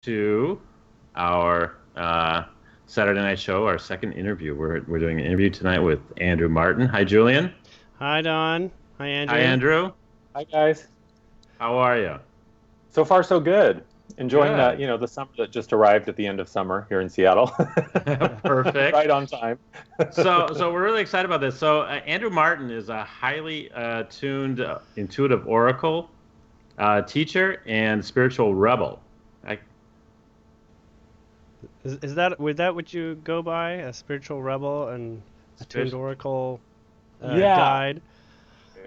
to our Saturday night show, our second interview. We're doing an interview tonight with Andrew Martin. Hi, Julian. Hi, Don. Hi, Hi, Andrew. Andrew. Hi guys. How are you? So far so good. Enjoying Good. the summer that just arrived at the end of summer here in Seattle. Perfect. Right on time. So we're really excited about this. So Andrew Martin is a highly tuned, intuitive oracle teacher and spiritual rebel. I, Is that would that what you go by? A spiritual rebel and attuned spirit- oracle Yeah. guide?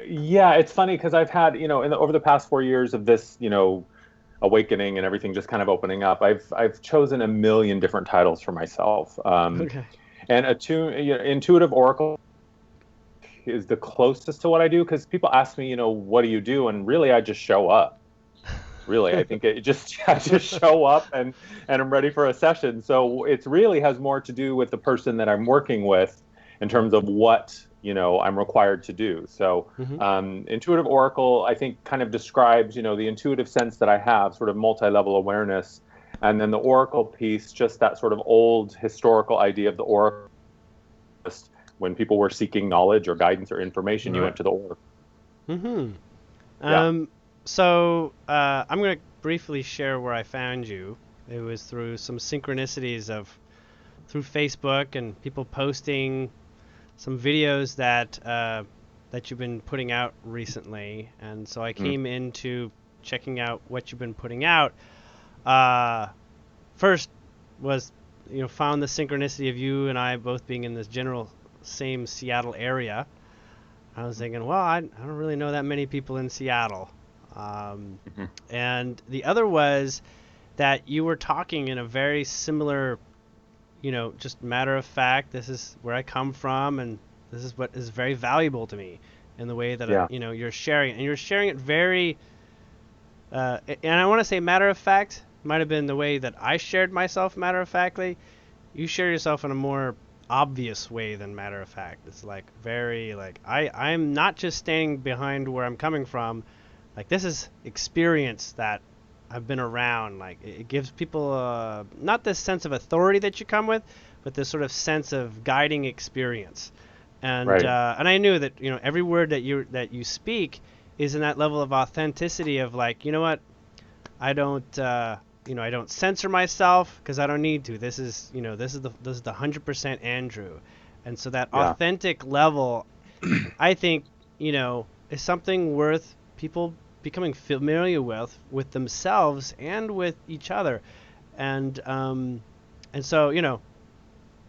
Yeah, it's funny because I've had, over the past 4 years of this, awakening and everything just kind of opening up, I've chosen a million different titles for myself. Okay. And intuitive oracle is the closest to what I do because people ask me, what do you do? And really, I just show up. Really, I think I just show up and I'm ready for a session. So it really has more to do with the person that I'm working with in terms of what I'm required to do. So hmm intuitive oracle, I think, kind of describes the intuitive sense that I have, sort of multi-level awareness, and then the oracle piece, just that sort of old historical idea of the oracle. When people were seeking knowledge or guidance or information, you right. went to the oracle. hmm Yeah. Um, so I'm gonna briefly share where I found you. It was through some synchronicities of through Facebook and people posting some videos that you've been putting out recently, and so I Mm. came into checking out what you've been putting out. Uh, First was found the synchronicity of you and I both being in this general same Seattle area. I was thinking, well, I don't really know that many people in Seattle. Um, Mhm. and the other was that you were talking in a very similar, just matter of fact, this is where I come from, and this is what is very valuable to me in the way that, Yeah. you're sharing it. And you're sharing it very, and I want to say matter of fact, might have been the way that I shared myself matter of factly. You share yourself in a more obvious way than matter of fact. It's like very like I'm not just standing behind where I'm coming from. Like this is experience that I've been around. Like it gives people not this sense of authority that you come with, but this sort of sense of guiding experience. Right. And I knew that every word that you speak is in that level of authenticity of like what I don't censor myself because I don't need to. This is the 100% Andrew, and so that Yeah. authentic level, I think, is something worth people becoming familiar with themselves and with each other, and so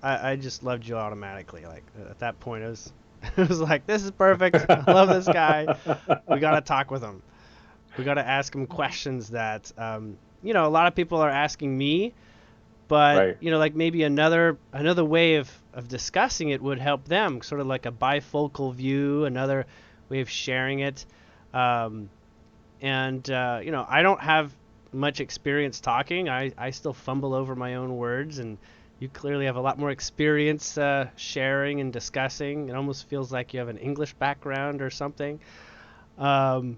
I just loved you automatically. Like at that point, it was it was like this is perfect. I love this guy. We gotta talk with him. We got to ask him questions that a lot of people are asking me, but Right. like maybe another way of discussing it would help them, sort of like a bifocal view, another way of sharing it. um, and I don't have much experience talking. I still fumble over my own words, and you clearly have a lot more experience sharing and discussing. It almost feels like you have an English background or something. um,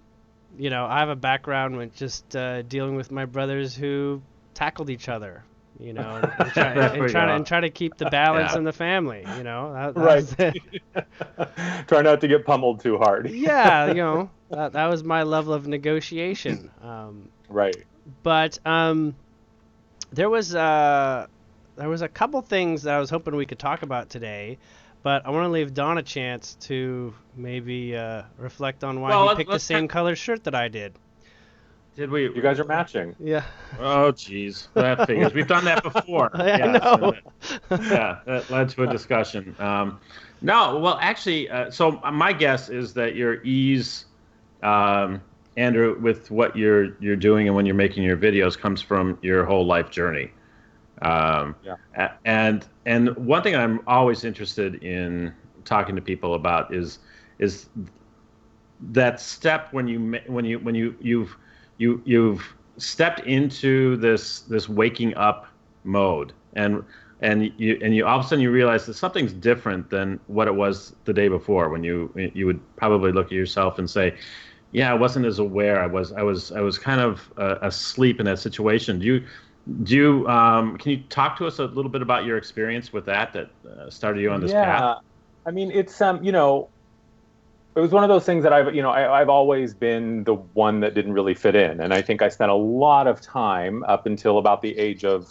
I have a background with just dealing with my brothers who tackled each other, There we and go. try to keep the balance Yeah. in the family. That Right. was it. Try not to get pummeled too hard. Yeah, that was my level of negotiation. Right. But there was uh, there was a couple things that I was hoping we could talk about today, but I want to leave Don a chance to maybe reflect on why Well, he let's picked the let's kind same color shirt that I did. did we? You guys are matching. Yeah, Oh, geez, that figures. We've done that before. I Yes, and know. that led to a discussion. No, well, actually, so my guess is that your ease, um, Andrew, with what you're doing and when you're making your videos comes from your whole life journey. Um, Yeah. and one thing I'm always interested in talking to people about is that step when you've stepped into this waking up mode, and you all of a sudden you realize that something's different than what it was the day before, when you would probably look at yourself and say, yeah, I wasn't as aware. I was kind of asleep in that situation. Do you can you talk to us a little bit about your experience with that started you on this path? Yeah, I mean, it's it was one of those things that I've always been the one that didn't really fit in, and I think I spent a lot of time up until about the age of,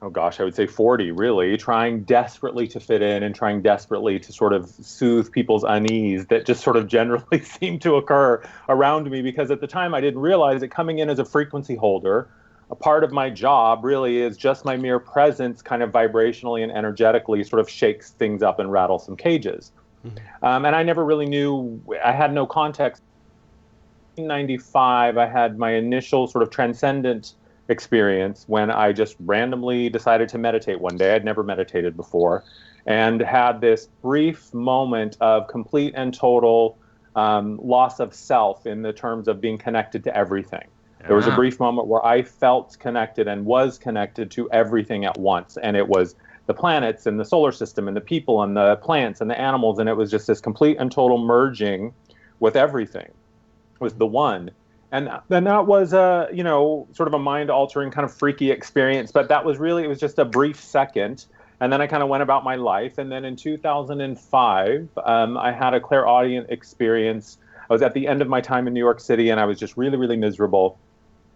oh gosh, I would say 40, really, trying desperately to fit in and trying desperately to sort of soothe people's unease that just sort of generally seemed to occur around me, because at the time I didn't realize that coming in as a frequency holder, a part of my job really is just my mere presence kind of vibrationally and energetically sort of shakes things up and rattles some cages. And I never really knew, I had no context. In 1995, I had my initial sort of transcendent experience when I just randomly decided to meditate one day. I'd never meditated before, and had this brief moment of complete and total loss of self in the terms of being connected to everything. There was a brief moment where I felt connected and was connected to everything at once, and it was the planets and the solar system and the people and the plants and the animals, and it was just this complete and total merging with everything, was the one. And then that was a, sort of a mind-altering kind of freaky experience, but that was really, it was just a brief second, and then I kind of went about my life. And then in 2005, I had a clairaudient experience. I was at the end of my time in New York City, and I was just really, really miserable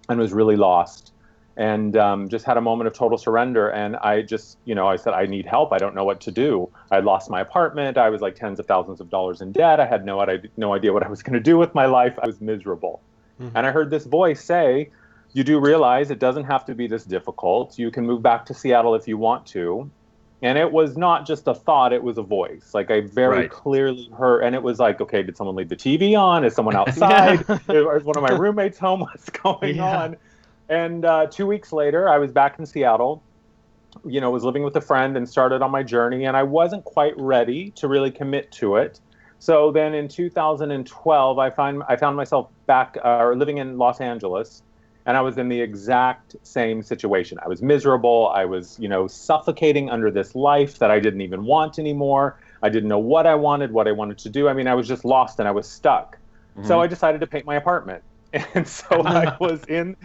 and was really lost. And just had a moment of total surrender. And I just, I said, I need help. I don't know what to do. I lost my apartment. I was like tens of thousands of dollars in debt. I had no idea what I was going to do with my life. I was miserable. Mm-hmm. And I heard this voice say, you do realize it doesn't have to be this difficult. You can move back to Seattle if you want to. And it was not just a thought, it was a voice. Like I very clearly heard, and it was like, okay, did someone leave the TV on? Is someone outside? Is one of my roommates home? What's going on? And 2 weeks later, I was back in Seattle, was living with a friend and started on my journey, and I wasn't quite ready to really commit to it. So then in 2012, I found myself back living in Los Angeles, and I was in the exact same situation. I was miserable. I was, suffocating under this life that I didn't even want anymore. I didn't know what I wanted to do. I mean, I was just lost and I was stuck. Mm-hmm. So I decided to paint my apartment. And so I was in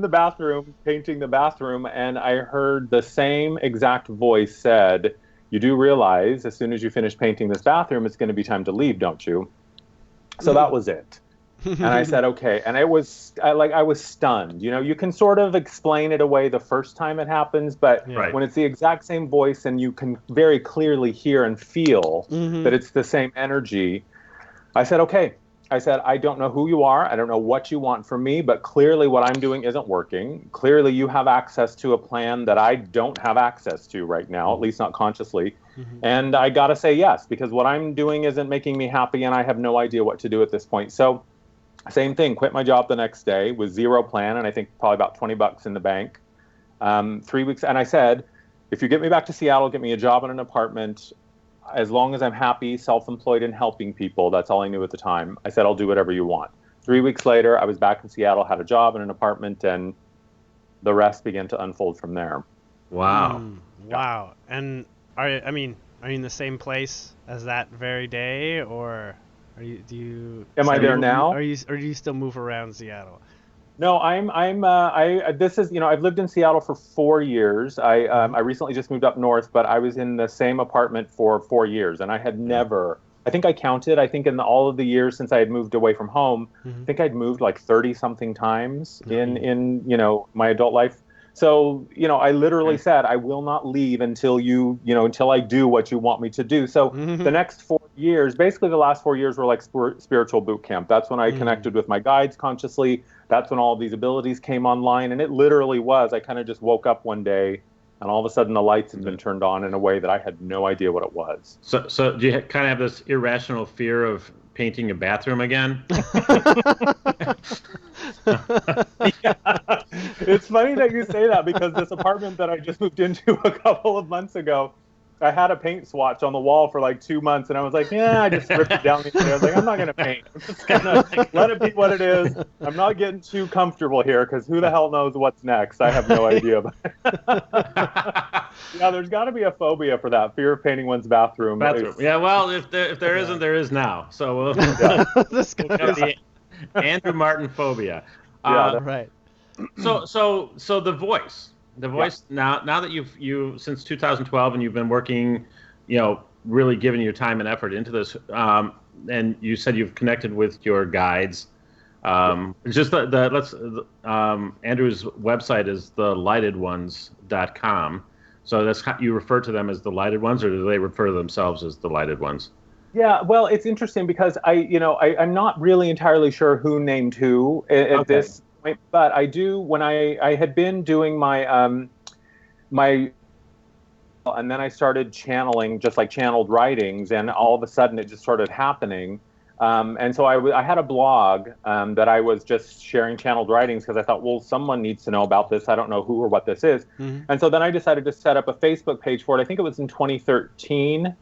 the bathroom, painting the bathroom, and I heard the same exact voice said, you do realize as soon as you finish painting this bathroom, it's going to be time to leave, don't you? So that was it. And I said, okay. And I was stunned. You can sort of explain it away the first time it happens, but when it's the exact same voice and you can very clearly hear and feel that it's the same energy, I said, okay. I said, I don't know who you are. I don't know what you want from me, but clearly what I'm doing isn't working. Clearly you have access to a plan that I don't have access to right now, at least not consciously. Mm-hmm. And I got to say yes, because what I'm doing isn't making me happy and I have no idea what to do at this point. So same thing, quit my job the next day with zero plan, and I think probably about $20 in the bank. 3 weeks, and I said, if you get me back to Seattle, get me a job in an apartment, as long as I'm happy, self-employed, and helping people. That's all I knew at the time. I said, I'll do whatever you want. 3 weeks later, I was back in Seattle, had a job in an apartment, and the rest began to unfold from there. Wow. Wow. And are you in the same place as that very day, or am I there now? Or do you still move around Seattle? No, I've lived in Seattle for 4 years. I recently just moved up north, but I was in the same apartment for 4 years, and I had never, I think I counted, in all of the years since I had moved away from home, I think I'd moved like 30 something times in my adult life. So, I literally said, I will not leave until until I do what you want me to do. So the next 4 years, basically the last 4 years were like spiritual boot camp. That's when I connected with my guides consciously. That's when all of these abilities came online. And it literally was, I kind of just woke up one day and all of a sudden the lights had been turned on in a way that I had no idea what it was. So do you kind of have this irrational fear of painting a bathroom again? Yeah. It's funny that you say that, because this apartment that I just moved into a couple of months ago, I had a paint swatch on the wall for like 2 months, and I was like, I just ripped it down. I was like, I'm not going to paint. I'm just going to let it be what it is. I'm not getting too comfortable here, because who the hell knows what's next? I have no idea. Yeah, there's got to be a phobia for that, fear of painting one's bathroom. Yeah, well, if there isn't, there is now. So we'll got the Andrew Martin phobia. Right. So the voice now that you since 2012 and you've been working, really giving your time and effort into this, and you said you've connected with your guides. Just Andrew's website is thelightedones.com. So that's how you refer to them as the lighted ones, or do they refer to themselves as the lighted ones? Yeah, well, it's interesting because I'm not really entirely sure who named who at this point, but I do when I had been doing my and then I started channeling, just like channeled writings, and all of a sudden it just started happening. And so I had a blog that I was just sharing channeled writings because I thought, well, someone needs to know about this. I don't know who or what this is. Mm-hmm. And so then I decided to set up a Facebook page for it. I think it was in 2013.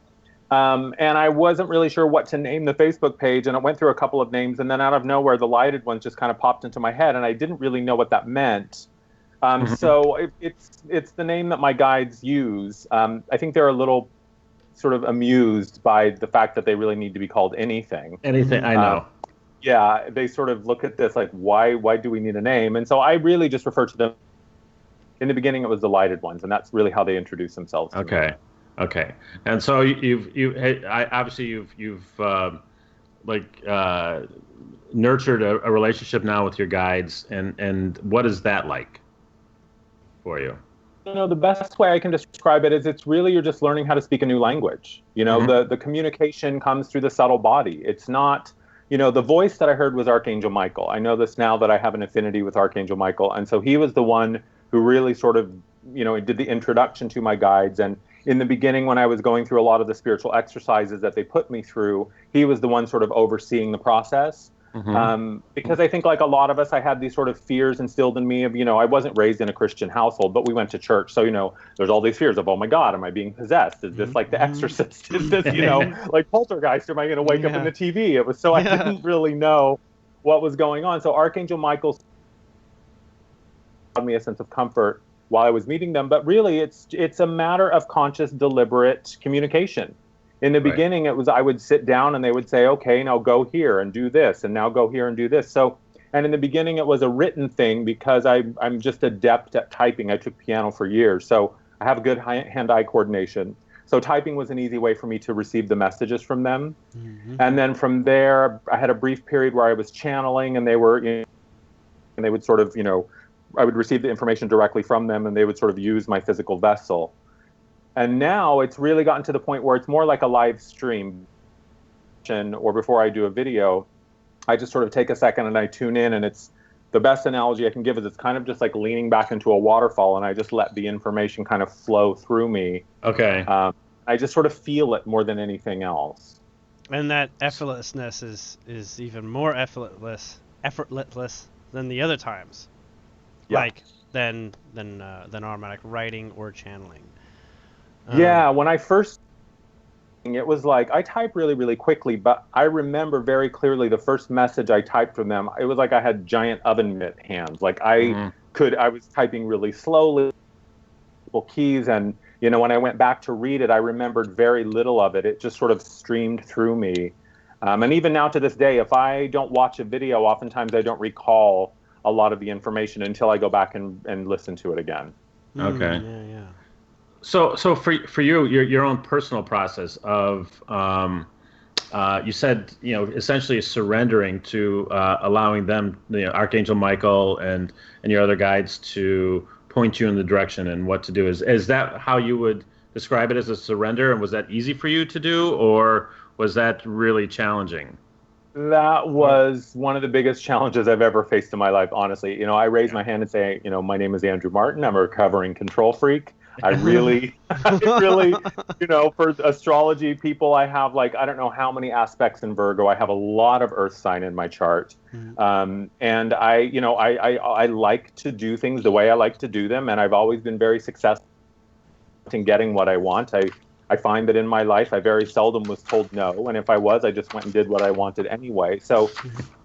And I wasn't really sure what to name the Facebook page. And it went through a couple of names. And then out of nowhere, the lighted ones just kind of popped into my head. And I didn't really know what that meant. Mm-hmm. So it's the name that my guides use. I think they're a little sort of amused by the fact that they really need to be called anything. Anything, I know. Yeah, they sort of look at this like, why do we need a name? And so I really just refer to them. In the beginning, it was the lighted ones, and that's really how they introduce themselves to me. Okay. And so you've nurtured a relationship now with your guides, and what is that like for you? The best way I can describe it is it's really you're just learning how to speak a new language. Mm-hmm. The communication comes through the subtle body. It's not, the voice that I heard was Archangel Michael. I know this now that I have an affinity with Archangel Michael. And so he was the one who really sort of, did the introduction to my guides. And in the beginning, when I was going through a lot of the spiritual exercises that they put me through, he was the one sort of overseeing the process. Mm-hmm. Because I think like a lot of us, I had these sort of fears instilled in me of, I wasn't raised in a Christian household, but we went to church. So, there's all these fears of, oh my God, am I being possessed? Is this like The Exorcist? Is this, like Poltergeist? Am I going to wake up in the TV? It was so I didn't really know what was going on. So Archangel Michael gave me a sense of comfort while I was meeting them. But really, it's a matter of conscious, deliberate communication. In the beginning, it was I would sit down and they would say, okay, now go here and do this, and now go here and do this. So, and in the beginning, it was a written thing because I'm just adept at typing. I took piano for years, so I have good hand-eye coordination. So typing was an easy way for me to receive the messages from them. Mm-hmm. And then from there, I had a brief period where I was channeling, and they were, and they would sort of, I would receive the information directly from them, and they would sort of use my physical vessel. And now it's really gotten to the point where it's more like a live stream, or before I do a video, I just sort of take a second and I tune in, and it's the best analogy I can give is it's kind of just like leaning back into a waterfall, and I just let the information kind of flow through me. Okay. I just sort of feel it more than anything else. And that effortlessness is even more effortless than the other times, like than automatic writing or channeling. Yeah, when I first, it was like I type really, really quickly, but I remember very clearly the first message I typed from them. It was like I had giant oven mitt hands. Like I was typing really slowly, keys, and when I went back to read it, I remembered very little of it. It just sort of streamed through me. And even now to this day, if I don't watch a video, oftentimes I don't recall a lot of the information until I go back and listen to it again. Okay. Yeah. So for you, your own personal process of you said essentially surrendering to allowing them, Archangel Michael and your other guides to point you in the direction and what to do. Is that how you would describe it, as a surrender? And was that easy for you to do, or was that really challenging? That was one of the biggest challenges I've ever faced in my life, honestly. I raise my hand and say, my name is Andrew Martin. I'm a recovering control freak. I really, for astrology people, I have I don't know how many aspects in Virgo. I have a lot of earth sign in my chart. Mm-hmm. And I like to do things the way I like to do them. And I've always been very successful in getting what I want. I find that in my life, I very seldom was told no. And if I was, I just went and did what I wanted anyway. So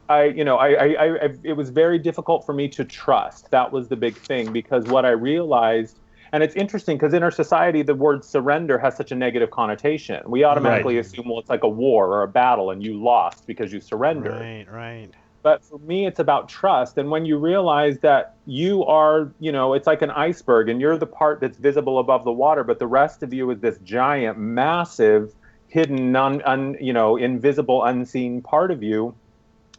it was very difficult for me to trust. That was the big thing, because what I realized, and it's interesting because in our society, the word surrender has such a negative connotation. We automatically assume, well, it's like a war or a battle and you lost because you surrendered. Right. But for me, it's about trust. And when you realize that you are, it's like an iceberg and you're the part that's visible above the water, but the rest of you is this giant, massive, hidden, invisible, unseen part of you.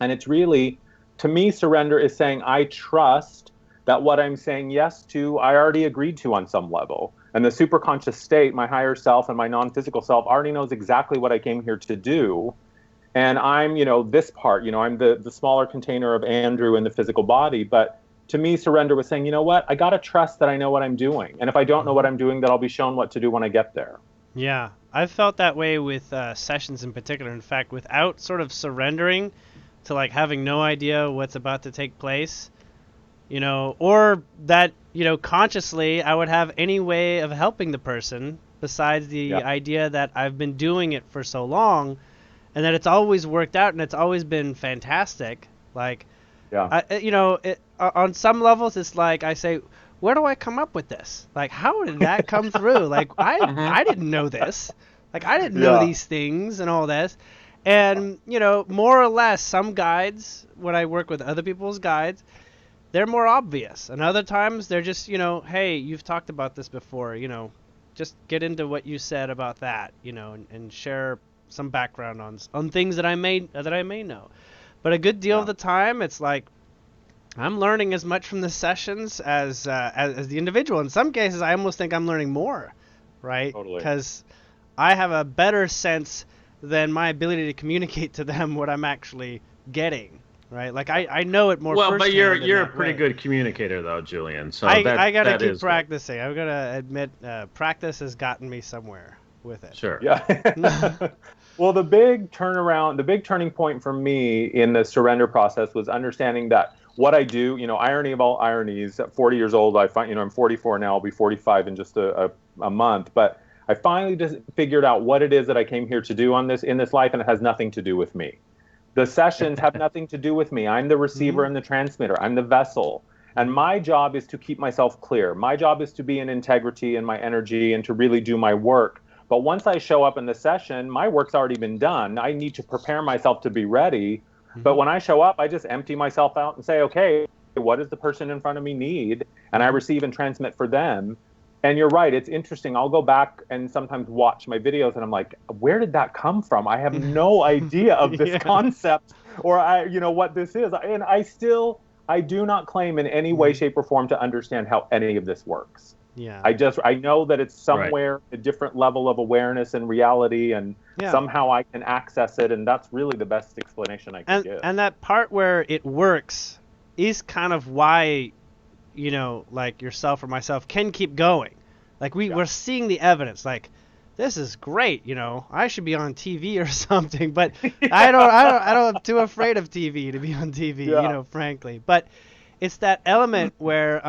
And it's really, to me, surrender is saying, I trust that what I'm saying yes to, I already agreed to on some level. And the superconscious state, my higher self and my non-physical self already knows exactly what I came here to do. And I'm, this part, I'm the smaller container of Andrew in the physical body. But to me, surrender was saying, you know what, I got to trust that I know what I'm doing. And if I don't know what I'm doing, that I'll be shown what to do when I get there. Yeah, I've felt that way with sessions in particular. In fact, without sort of surrendering to like having no idea what's about to take place, or that, consciously I would have any way of helping the person besides the idea that I've been doing it for so long. And that it's always worked out and it's always been fantastic. Like, on some levels, it's like I say, where do I come up with this? Like, how did that come through? Like, I didn't know this. Like, I didn't know these things and all this. And, more or less, some guides, when I work with other people's guides, they're more obvious. And other times, they're just, hey, you've talked about this before, just get into what you said about that, and share some background on things that I may know. But a good deal of the time, it's like I'm learning as much from the sessions as the individual. In some cases, I almost think I'm learning more, right? Totally. Because I have a better sense than my ability to communicate to them what I'm actually getting, right? Like I know it more. Well, but you're a pretty good communicator, though, Julian. So I gotta keep practicing. I'm gonna admit, practice has gotten me somewhere with it. Sure. Yeah. Well, the big turning point for me in the surrender process was understanding that what I do, irony of all ironies, at 40 years old, I find, I'm 44 now, I'll be 45 in just a month, but I finally just figured out what it is that I came here to do in this life, and it has nothing to do with me. The sessions have nothing to do with me. I'm the receiver and the transmitter. I'm the vessel. And my job is to keep myself clear. My job is to be in integrity in my energy and to really do my work. But once I show up in the session, my work's already been done. I need to prepare myself to be ready. But when I show up, I just empty myself out and say, okay, what does the person in front of me need? And I receive and transmit for them. And you're right, it's interesting. I'll go back and sometimes watch my videos and I'm like, where did that come from? I have no idea of this concept or what this is. And I do not claim in any way, shape, or form to understand how any of this works. Yeah. I know that it's somewhere a different level of awareness and reality, and somehow I can access it, and that's really the best explanation I can give. And that part where it works is kind of why, like yourself or myself can keep going. Like we're seeing the evidence. Like, this is great. I should be on TV or something, but I'm too afraid of TV to be on TV. Frankly, but it's that element where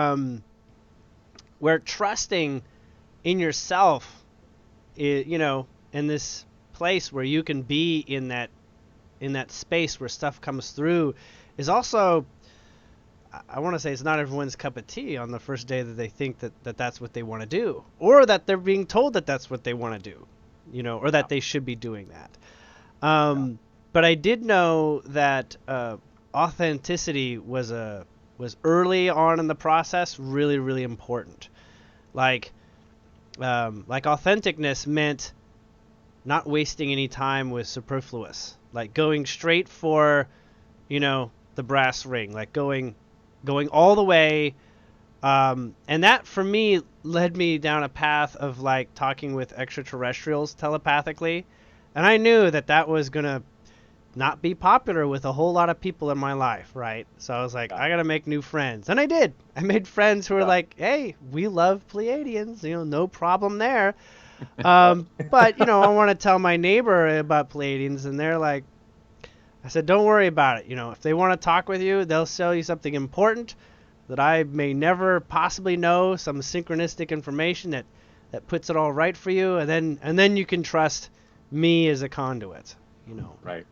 trusting in yourself, in this place where you can be in that space where stuff comes through, is also, I want to say, it's not everyone's cup of tea on the first day that they think that that's what they want to do, or that they're being told that that's what they want to do, or that they should be doing that. But I did know that authenticity was early on in the process really, really important. Like authenticness meant not wasting any time with superfluous, like going straight for, the brass ring, like going all the way. And that for me led me down a path of like talking with extraterrestrials telepathically. And I knew that was going to not be popular with a whole lot of people in my life, right? So I was like, I gotta make new friends, and I did. I made friends who were like, "Hey, we love Pleiadians, no problem there." But I want to tell my neighbor about Pleiadians, and they're like, I said, "Don't worry about it. If they want to talk with you, they'll sell you something important that I may never possibly know, some synchronistic information that puts it all right for you, and then you can trust me as a conduit." Right.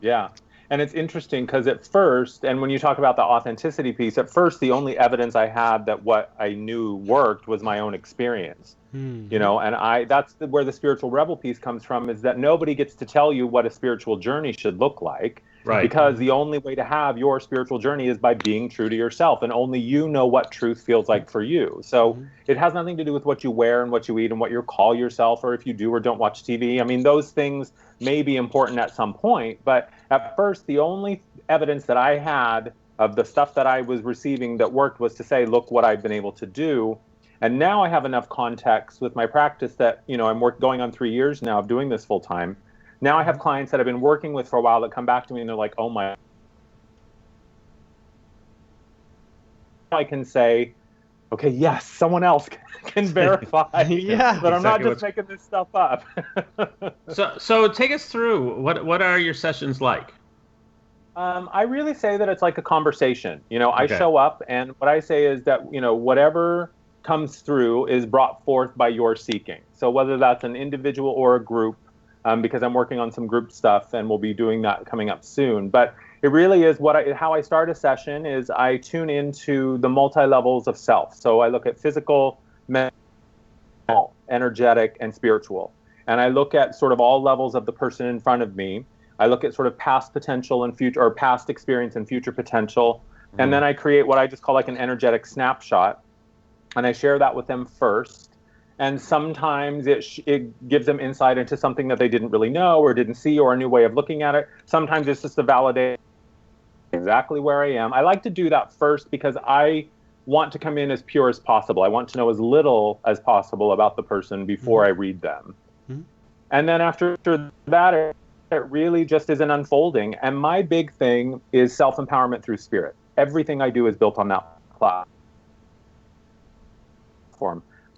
Yeah. And it's interesting because at first, and when you talk about the authenticity piece, at first the only evidence I had that what I knew worked was my own experience. And that's where the spiritual rebel piece comes from, is that nobody gets to tell you what a spiritual journey should look like. Right. Because the only way to have your spiritual journey is by being true to yourself, and only you know what truth feels like for you. So it has nothing to do with what you wear and what you eat and what you call yourself, or if you do or don't watch TV. I mean, those things may be important at some point, but at first, the only evidence that I had of the stuff that I was receiving that worked was to say, look what I've been able to do. And now I have enough context with my practice that, I'm going on 3 years now of doing this full time. Now I have clients that I've been working with for a while that come back to me and they're like, oh my, I can say, okay, yes, someone else can verify Yeah. that I'm not Exactly just making this stuff up. So take us through, what are your sessions like? I really say that it's like a conversation. I Okay. show up, and what I say is that, whatever comes through is brought forth by your seeking. So whether that's an individual or a group, because I'm working on some group stuff and we'll be doing that coming up soon. But it really is how I start a session is I tune into the multi-levels of self. So I look at physical, mental, energetic, and spiritual. And I look at sort of all levels of the person in front of me. I look at sort of past potential and future, or past experience and future potential. And then I create what I just call like an energetic snapshot. And I share that with them first. And sometimes it gives them insight into something that they didn't really know or didn't see, or a new way of looking at it. Sometimes it's just to validate exactly where I am. I like to do that first because I want to come in as pure as possible. I want to know as little as possible about the person before I read them. And then after that, it really just is an unfolding. And my big thing is self-empowerment through spirit. Everything I do is built on that platform.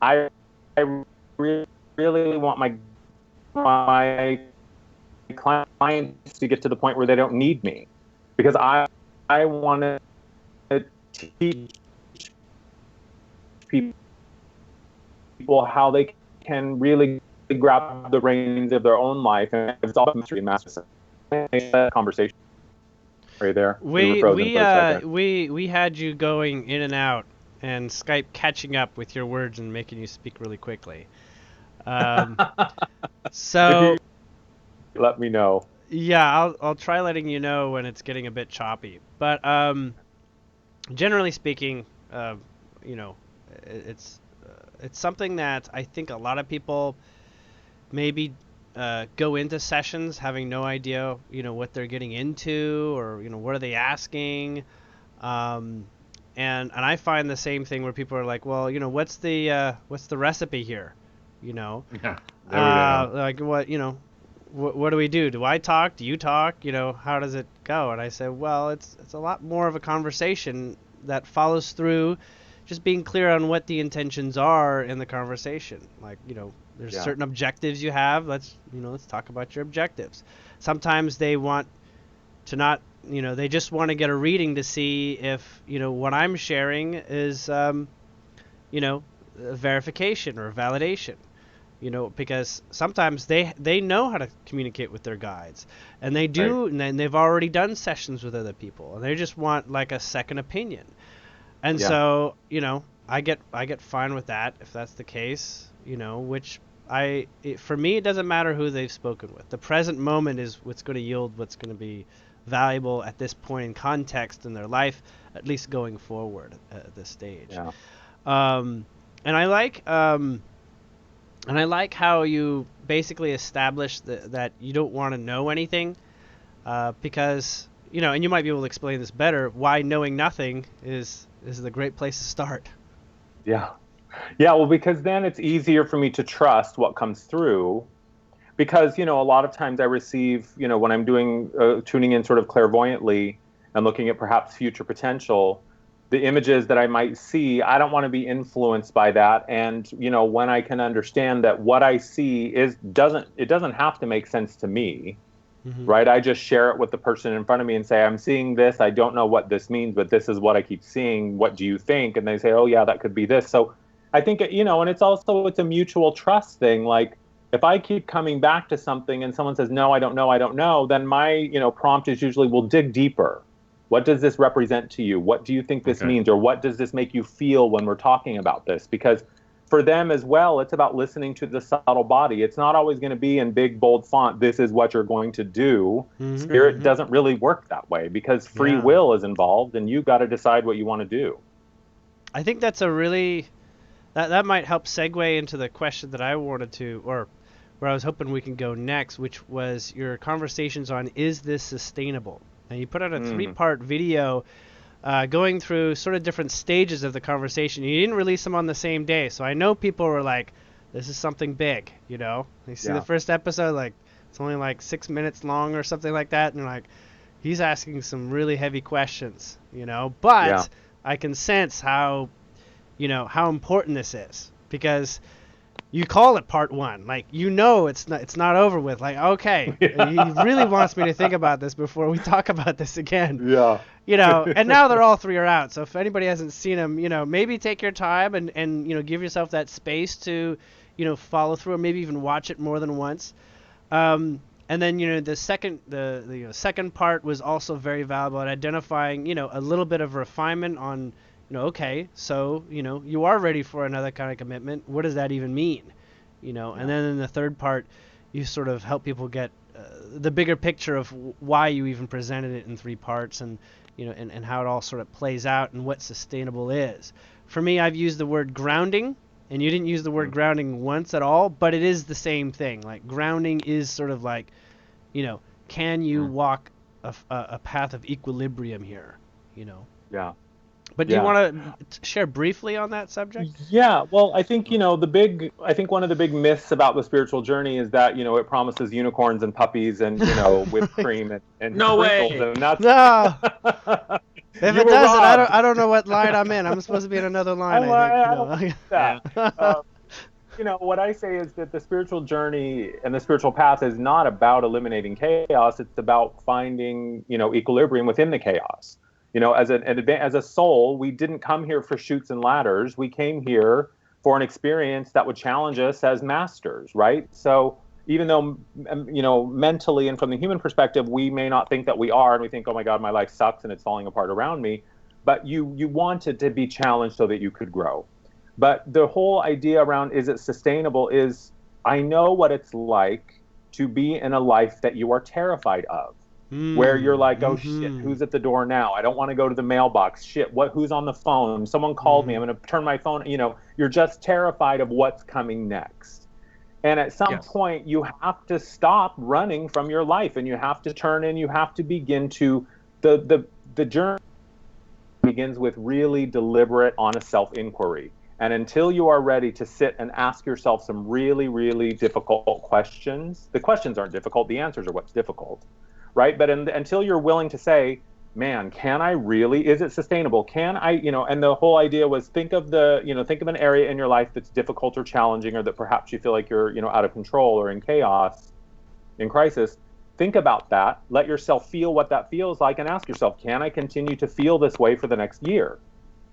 I really want my clients to get to the point where they don't need me, because I want to teach people how they can really grab the reins of their own life, and it's all mystery and master conversation right there. We were frozen for a second. we had you going in and out, and Skype catching up with your words and making you speak really quickly. So Let me know. yeah, I'll try letting you know when it's getting a bit choppy. But generally speaking, it's something that I think a lot of people maybe go into sessions having no idea, what they're getting into, or what are they asking. And I find the same thing where people are like, well, what's the recipe here, Yeah, there we go. like what do we do? Do I talk? Do you talk? How does it go? And I say, well, it's a lot more of a conversation that follows through, just being clear on what the intentions are in the conversation. Like, there's certain objectives you have. Let's talk about your objectives. Sometimes they want to not, they just want to get a reading to see if, what I'm sharing is, a verification or validation. Because sometimes they know how to communicate with their guides, and they do, right. And they've already done sessions with other people, and they just want like a second opinion. And so, I get fine with that if that's the case, which for me, it doesn't matter who they've spoken with. The present moment is what's going to yield what's going to be valuable at this point in context in their life, at least going forward at this stage. Yeah. And I like how you basically establish that you don't want to know anything, because, and you might be able to explain this better, why knowing nothing is the great place to start. Yeah. Yeah, well, because then it's easier for me to trust what comes through, because, a lot of times I receive, when I'm doing tuning in sort of clairvoyantly and looking at perhaps future potential, the images that I might see, I don't want to be influenced by that. And, when I can understand that what I see doesn't have to make sense to me, right? I just share it with the person in front of me and say, I'm seeing this. I don't know what this means, but this is what I keep seeing. What do you think? And they say, oh yeah, that could be this. So I think, and it's a mutual trust thing. Like, if I keep coming back to something and someone says, no, I don't know, then my, prompt is usually, we'll dig deeper. What does this represent to you? What do you think this means? Or what does this make you feel when we're talking about this? Because for them as well, it's about listening to the subtle body. It's not always going to be in big, bold font, this is what you're going to do. Spirit doesn't really work that way because free will is involved, and you've got to decide what you want to do. I think that's a really, that might help segue into the question that I wanted to, or where I was hoping we can go next, which was your conversations on, is this sustainable? And you put out a 3-part video going through sort of different stages of the conversation. You didn't release them on the same day, so I know people were like, this is something big, you know? They see the first episode, like, it's only like 6 minutes long or something like that, and like, he's asking some really heavy questions, you know? But I can sense how, you know, how important this is, because you call it part 1, like, you know, it's not over with, like, okay, he really wants me to think about this before we talk about this again. You know, and now they're all 3 are out, so if anybody hasn't seen them, you know, maybe take your time and you know, give yourself that space to, you know, follow through, or maybe even watch it more than once. And then, you know, the second part was also very valuable at identifying, you know, a little bit of refinement on, you know, okay, so, you know, you are ready for another kind of commitment. What does that even mean? You know, and then in the third part, you sort of help people get the bigger picture of why you even presented it in 3 parts, and, you know, and how it all sort of plays out and what sustainable is. For me, I've used the word grounding, and you didn't use the word grounding once at all, but it is the same thing. Like, grounding is sort of like, you know, can you walk a path of equilibrium here, you know? Yeah. But do you want to share briefly on that subject? Yeah, well, I think, you know, I think one of the big myths about the spiritual journey is that, you know, it promises unicorns and puppies and, you know, whipped cream and no way. And that's... No. If it doesn't, I don't know what line I'm in. I'm supposed to be in another line, I think. No. You know, what I say is that the spiritual journey and the spiritual path is not about eliminating chaos. It's about finding, you know, equilibrium within the chaos. You know, as a soul, we didn't come here for chutes and ladders. We came here for an experience that would challenge us as masters, right? So even though, you know, mentally and from the human perspective, we may not think that we are, and we think, oh my God, my life sucks and it's falling apart around me. But you wanted to be challenged so that you could grow. But the whole idea around, is it sustainable, is I know what it's like to be in a life that you are terrified of. Where you're like, oh shit, who's at the door now? I don't want to go to the mailbox. Shit, who's on the phone? Someone called me. I'm going to turn my phone. You know, you're just terrified of what's coming next. And at some point, you have to stop running from your life, and you have to turn in. You have to begin to the journey begins with really deliberate, honest self-inquiry. And until you are ready to sit and ask yourself some really, really difficult questions, the questions aren't difficult. The answers are what's difficult. Right? But until you're willing to say, man, can I really, is it sustainable? Can I, you know, and the whole idea was think of an area in your life that's difficult or challenging, or that perhaps you feel like you're, you know, out of control or in chaos, in crisis. Think about that. Let yourself feel what that feels like, and ask yourself, can I continue to feel this way for the next year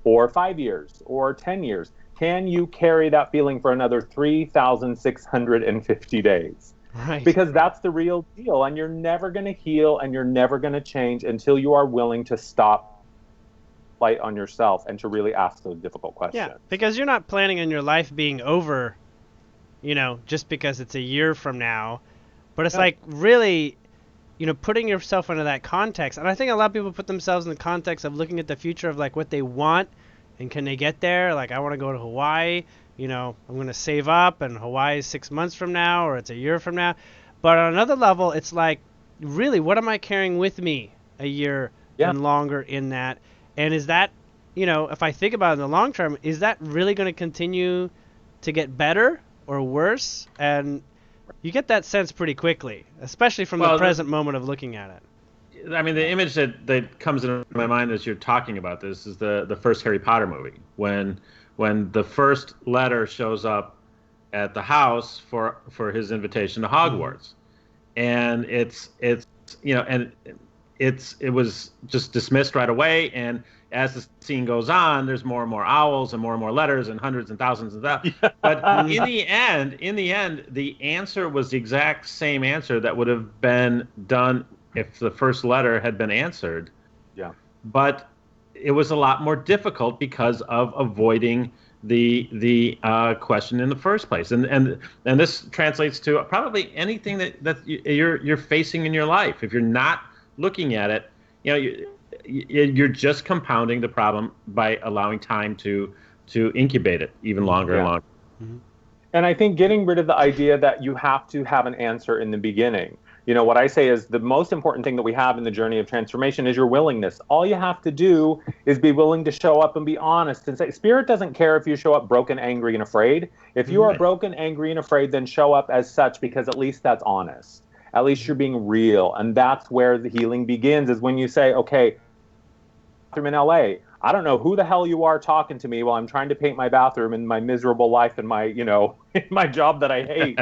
or 5 years or 10 years? Can you carry that feeling for another 3,650 days? Right. Because that's the real deal, and you're never going to heal and you're never going to change until you are willing to stop fight on yourself and to really ask those difficult questions. Yeah, because you're not planning on your life being over, you know, just because it's a year from now. But it's like really, you know, putting yourself into that context. And I think a lot of people put themselves in the context of looking at the future of like what they want and can they get there? Like, I want to go to Hawaii. You know, I'm going to save up, and Hawaii is 6 months from now, or it's a year from now. But on another level, it's like, really, what am I carrying with me a year and longer in that? And is that, you know, if I think about it in the long term, is that really going to continue to get better or worse? And you get that sense pretty quickly, especially from the present moment of looking at it. I mean, the image that comes into my mind as you're talking about this is the first Harry Potter movie, when the first letter shows up at the house for his invitation to Hogwarts, and it was just dismissed right away. And as the scene goes on, there's more and more owls and more letters and hundreds and thousands of that. But in the end, the answer was the exact same answer that would have been done if the first letter had been answered. Yeah. But it was a lot more difficult because of avoiding the question in the first place. And this translates to probably anything that you're facing in your life. If you're not looking at it, you're just compounding the problem by allowing time to incubate it even longer and longer. Mm-hmm. And I think getting rid of the idea that you have to have an answer in the beginning. What I say is the most important thing that we have in the journey of transformation is your willingness. All you have to do is be willing to show up and be honest and say, Spirit doesn't care if you show up broken, angry, and afraid. If you are broken, angry, and afraid, then show up as such, because at least that's honest. At least you're being real. And that's where the healing begins, is when you say, okay, I'm in LA. I don't know who the hell you are talking to me while I'm trying to paint my bathroom in my miserable life and my, in my job that I hate.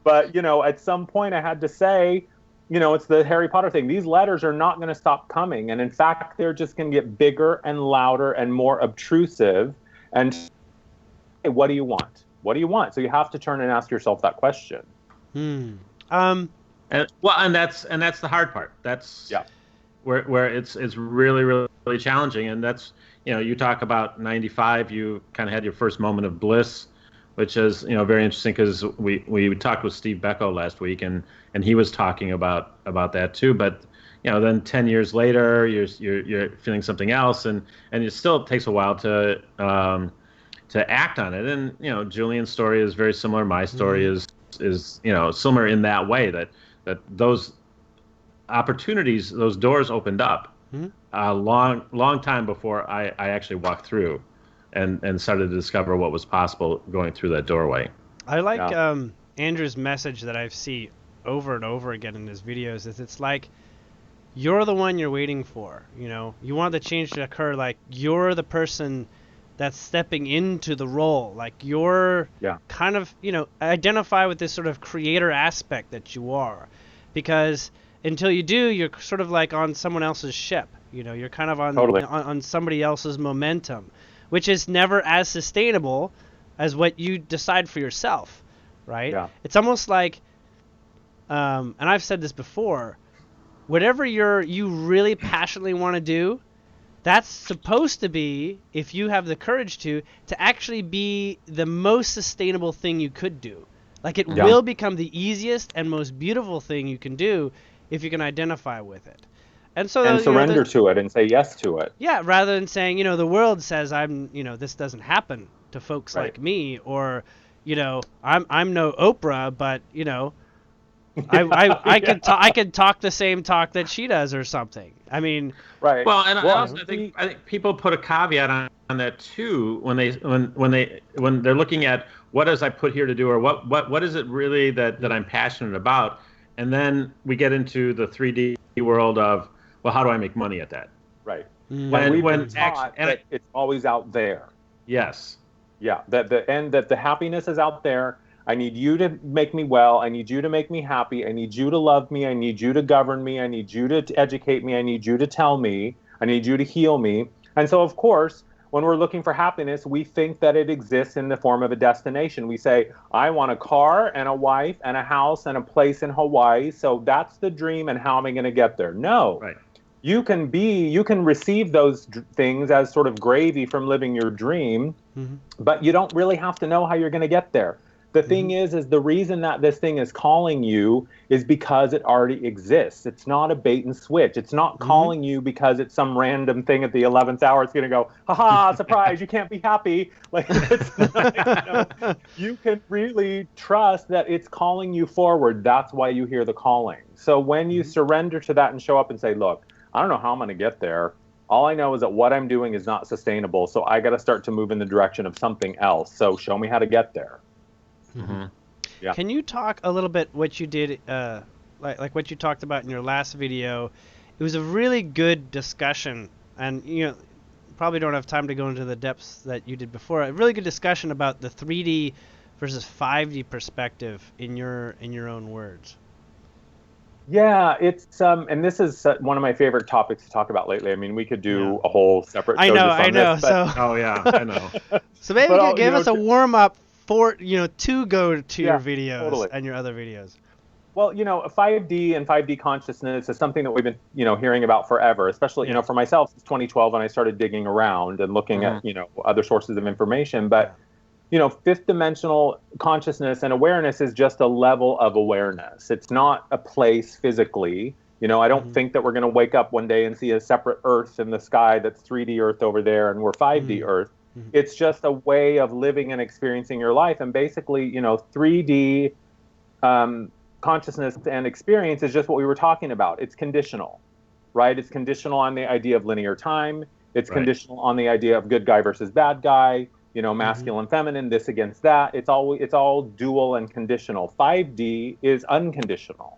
But, at some point I had to say, it's the Harry Potter thing. These letters are not going to stop coming. And in fact, they're just going to get bigger and louder and more obtrusive. And hey, what do you want? What do you want? So you have to turn and ask yourself that question. And that's the hard part. That's where it's really, really, really challenging. And that's, you talk about 95, you kind of had your first moment of bliss, which is, very interesting, because we talked with Steve Becko last week, and he was talking about that too. But, then 10 years later, you're feeling something else, and it still takes a while to act on it. And, Julian's story is very similar. My story is similar in that way, that those opportunities, those doors opened up a long time before I actually walked through and started to discover what was possible going through that doorway. I like Andrew's message that I see over and over again in his videos, is it's like, you're the one you're waiting for. You want the change to occur, like you're the person that's stepping into the role, like you're kind of, identify with this sort of creator aspect that you are, because until you do, you're sort of like on someone else's ship. You're kind of on somebody else's momentum, which is never as sustainable as what you decide for yourself, right? Yeah. It's almost like, and I've said this before, whatever you really passionately want to do, that's supposed to be, if you have the courage to actually be the most sustainable thing you could do. Like it will become the easiest and most beautiful thing you can do if you can identify with it. And surrender to it and say yes to it. Yeah, rather than saying, the world says this doesn't happen to folks like me, or, I'm no Oprah, but, I could talk the same talk that she does or something. I mean, right. Well, and I think people put a caveat on that too when they're looking at what does I put here to do, or what is it really that I'm passionate about, and then we get into the 3D world of, well, how do I make money at that? Right. When it's always out there. Yes. Yeah. That the happiness is out there. I need you to make me well. I need you to make me happy. I need you to love me. I need you to govern me. I need you to educate me. I need you to tell me. I need you to heal me. And so, of course, when we're looking for happiness, we think that it exists in the form of a destination. We say, I want a car and a wife and a house and a place in Hawaii. So that's the dream, and how am I going to get there? No. Right. You can receive those things as sort of gravy from living your dream, but you don't really have to know how you're going to get there. The thing is the reason that this thing is calling you is because it already exists. It's not a bait and switch. It's not calling you because it's some random thing at the 11th hour. It's going to go, haha, surprise, you can't be happy. Like, it's not, you can really trust that it's calling you forward. That's why you hear the calling. So when you surrender to that and show up and say, look, I don't know how I'm going to get there. All I know is that what I'm doing is not sustainable. So I got to start to move in the direction of something else. So show me how to get there. Yeah. Can you talk a little bit what you did, like what you talked about in your last video? It was a really good discussion, and probably don't have time to go into the depths that you did before. A really good discussion about the 3D versus 5D perspective in your own words. Yeah, it's and this is one of my favorite topics to talk about lately. I mean, we could do a whole separate show I know. This, but... Oh yeah, I know. So maybe you could give us a warm up for to go to your videos and your other videos. Well, 5D and 5D consciousness is something that we've been, hearing about forever, especially, for myself since 2012 when I started digging around and looking at, other sources of information. But fifth dimensional consciousness and awareness is just a level of awareness. It's not a place physically. I don't think that we're going to wake up one day and see a separate Earth in the sky that's 3D Earth over there and we're 5D Earth. It's just a way of living and experiencing your life. And basically, 3D consciousness and experience is just what we were talking about. It's conditional, right? It's conditional on the idea of linear time. It's conditional on the idea of good guy versus bad guy, masculine, feminine, this against that. It's all dual and conditional. 5D is unconditional.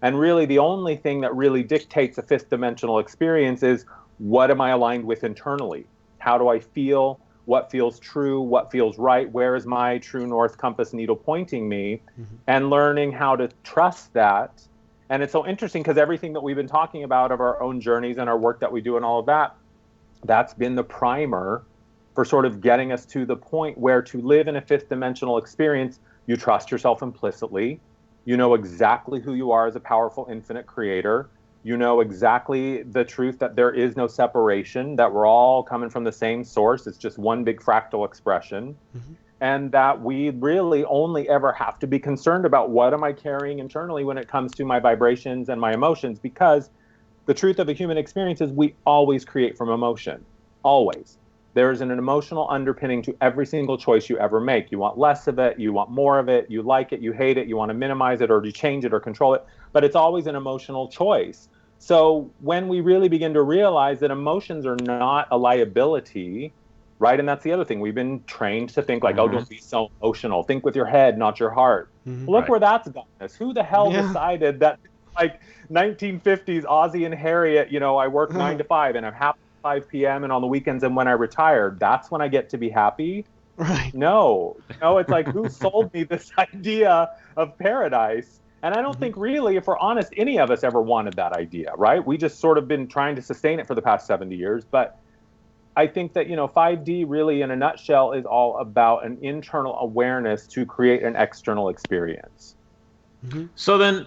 And really the only thing that really dictates a fifth dimensional experience is, what am I aligned with internally? How do I feel? What feels true? What feels right? Where is my true north compass needle pointing me? And learning how to trust that. And it's so interesting because everything that we've been talking about of our own journeys and our work that we do and all of that, that's been the primer for sort of getting us to the point where to live in a fifth dimensional experience, you trust yourself implicitly. You know exactly who you are as a powerful infinite creator. You know exactly the truth that there is no separation, that we're all coming from the same source. It's just one big fractal expression. And that we really only ever have to be concerned about, what am I carrying internally when it comes to my vibrations and my emotions? Because the truth of a human experience is we always create from emotion. Always. There's an emotional underpinning to every single choice you ever make. You want less of it, you want more of it, you like it, you hate it, you want to minimize it or to change it or control it, but it's always an emotional choice. So when we really begin to realize that emotions are not a liability, right? And that's the other thing. We've been trained to think like, oh, don't be so emotional. Think with your head, not your heart. Look where that's gotten us. Who the hell decided that, like 1950s Ozzie and Harriet, I work 9 to 5 and I'm happy 5 p.m. and on the weekends and when I retire, that's when I get to be happy. Right. No, it's like, who sold me this idea of paradise? And I don't think really, if we're honest, any of us ever wanted that idea, right? We just sort of been trying to sustain it for the past 70 years. But I think that, 5D really in a nutshell is all about an internal awareness to create an external experience. So then,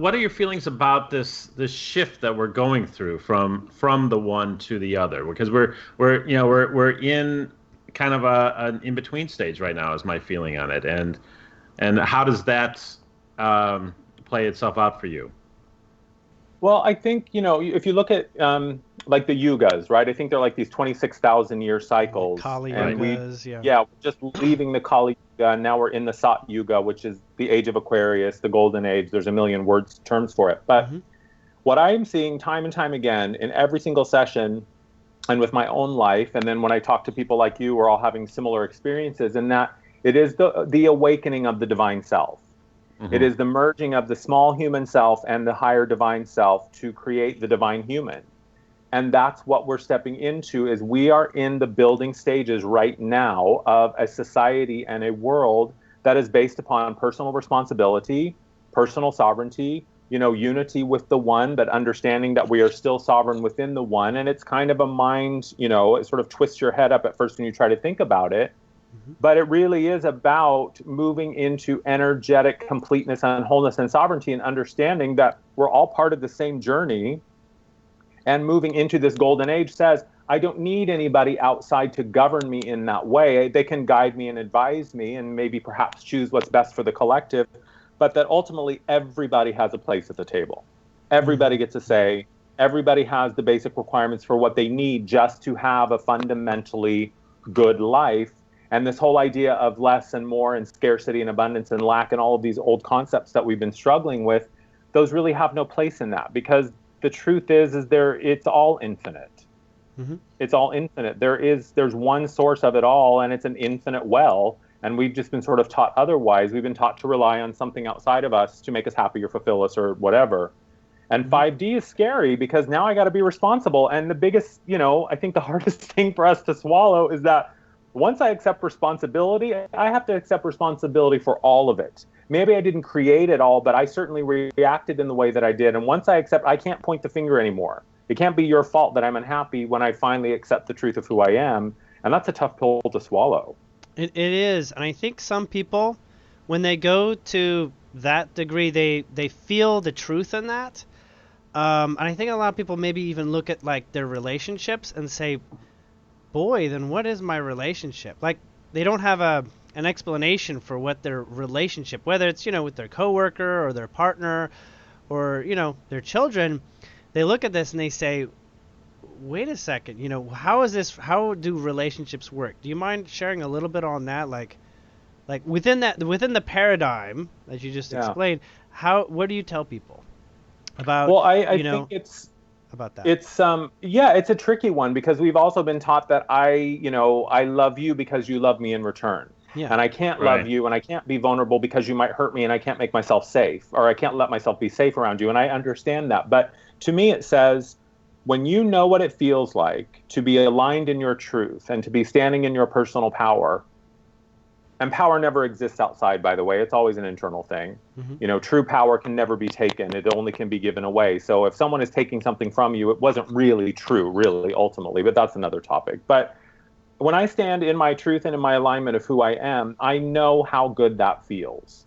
what are your feelings about this shift that we're going through from the one to the other? Because we're in kind of an in between stage right now, is my feeling on it, and how does that play itself out for you? Well, I think if you look at like the yugas, right? I think they're like these 26,000 year cycles. Kali and yugas, we're just leaving the Kali Yuga, and now we're in the Sat Yuga, which is the age of Aquarius, the golden age. There's a million terms for it. But what I'm seeing time and time again in every single session and with my own life, and then when I talk to people like you, we're all having similar experiences, in that it is the awakening of the divine self. It is the merging of the small human self and the higher divine self to create the divine human. And that's what we're stepping into, is we are in the building stages right now of a society and a world that is based upon personal responsibility, personal sovereignty, unity with the one, but understanding that we are still sovereign within the one. And it's kind of a mind, it sort of twists your head up at first when you try to think about it. But it really is about moving into energetic completeness and wholeness and sovereignty, and understanding that we're all part of the same journey. And moving into this golden age says, I don't need anybody outside to govern me in that way. They can guide me and advise me and maybe perhaps choose what's best for the collective, but that ultimately everybody has a place at the table. Everybody gets a say. Everybody has the basic requirements for what they need just to have a fundamentally good life. And this whole idea of less and more and scarcity and abundance and lack and all of these old concepts that we've been struggling with, those really have no place in that, because the truth is it's all infinite. It's all infinite. There's one source of it all, and it's an infinite well. And we've just been sort of taught otherwise. We've been taught to rely on something outside of us to make us happy or fulfill us or whatever. And 5D is scary, because now I got to be responsible. And the biggest, I think the hardest thing for us to swallow is that once I accept responsibility, I have to accept responsibility for all of it. Maybe I didn't create it all, but I certainly reacted in the way that I did. And once I accept, I can't point the finger anymore. It can't be your fault that I'm unhappy when I finally accept the truth of who I am. And that's a tough pill to swallow. It is. And I think some people, when they go to that degree, they feel the truth in that. And I think a lot of people maybe even look at like their relationships and say, boy, then what is my relationship? Like, they don't have an explanation for what their relationship, whether it's, with their coworker or their partner or, their children, they look at this and they say, wait a second, how do relationships work? Do you mind sharing a little bit on that? Like within the paradigm that you just explained, what do you tell people about? Well, I think it's about that. It's it's a tricky one, because we've also been taught that I love you because you love me in return. Yeah. And I can't love you and I can't be vulnerable because you might hurt me, and I can't make myself safe, or I can't let myself be safe around you. And I understand that. But to me, it says, when you know what it feels like to be aligned in your truth and to be standing in your personal power, and power never exists outside, by the way, it's always an internal thing. Mm-hmm. True power can never be taken. It only can be given away. So if someone is taking something from you, it wasn't really true, really, ultimately, but that's another topic. But when I stand in my truth and in my alignment of who I am, I know how good that feels.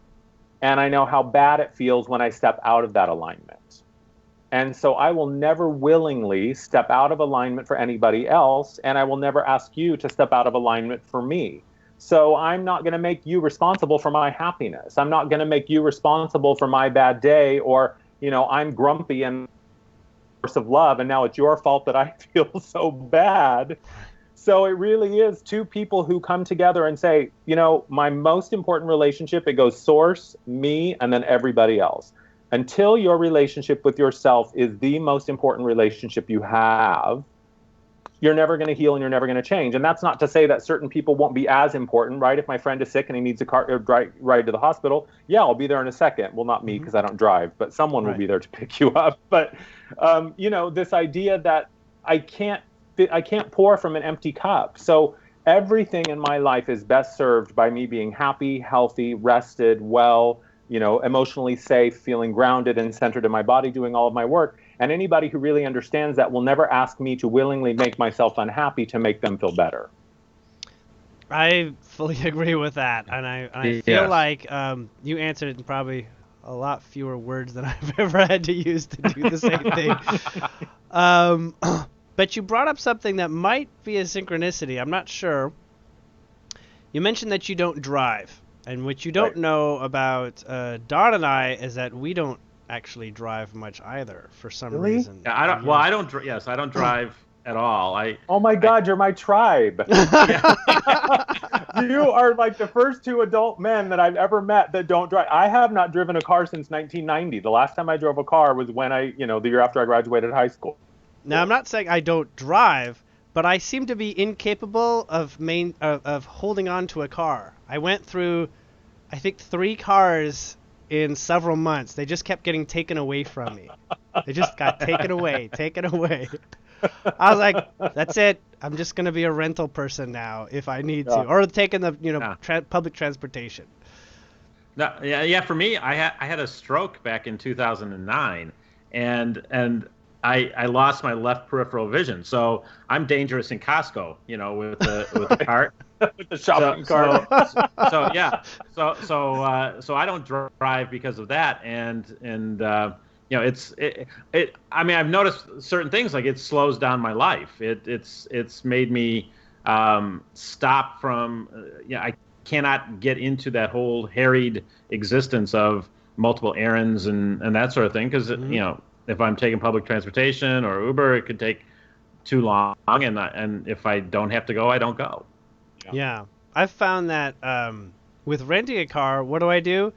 And I know how bad it feels when I step out of that alignment. And so I will never willingly step out of alignment for anybody else, and I will never ask you to step out of alignment for me. So I'm not going to make you responsible for my happiness. I'm not going to make you responsible for my bad day, or, I'm grumpy and force of love, and now it's your fault that I feel so bad. So it really is two people who come together and say, my most important relationship, it goes source, me, and then everybody else. Until your relationship with yourself is the most important relationship you have, you're never going to heal and you're never going to change. And that's not to say that certain people won't be as important, right? If my friend is sick and he needs a car ride to the hospital, yeah, I'll be there in a second. Well, not me, because I don't drive, but someone will be there to pick you up. But, this idea that I can't pour from an empty cup. So everything in my life is best served by me being happy, healthy, rested, well, emotionally safe, feeling grounded and centered in my body, doing all of my work. And anybody who really understands that will never ask me to willingly make myself unhappy to make them feel better. I fully agree with that. And I feel like you answered it in probably a lot fewer words than I've ever had to use to do the same thing. But you brought up something that might be a synchronicity. I'm not sure. You mentioned that you don't drive. And what you don't know about Don and I is that we don't actually drive much either for some reason. Yeah, I don't. Well, I don't. Yes, I don't drive at all. Oh my God, you're my tribe. You are like the first two adult men that I've ever met that don't drive. I have not driven a car since 1990. The last time I drove a car was when the year after I graduated high school. Now, I'm not saying I don't drive, but I seem to be incapable of holding on to a car. I went through, I think, 3 cars in several months. They just kept getting taken away from me. They just got taken away. I was like, that's it. I'm just going to be a rental person now if I need to. Or taking the, public transportation. No, yeah. For me, I had a stroke back in 2009, and I lost my left peripheral vision, so I'm dangerous in Costco, with the cart, with the shopping cart. So I don't drive because of that, and I mean, I've noticed certain things, like it slows down my life. It's made me stop from I cannot get into that whole harried existence of multiple errands and that sort of thing, because if I'm taking public transportation or Uber, it could take too long, and if I don't have to go, I don't go. Yeah. I've found that with renting a car, what do?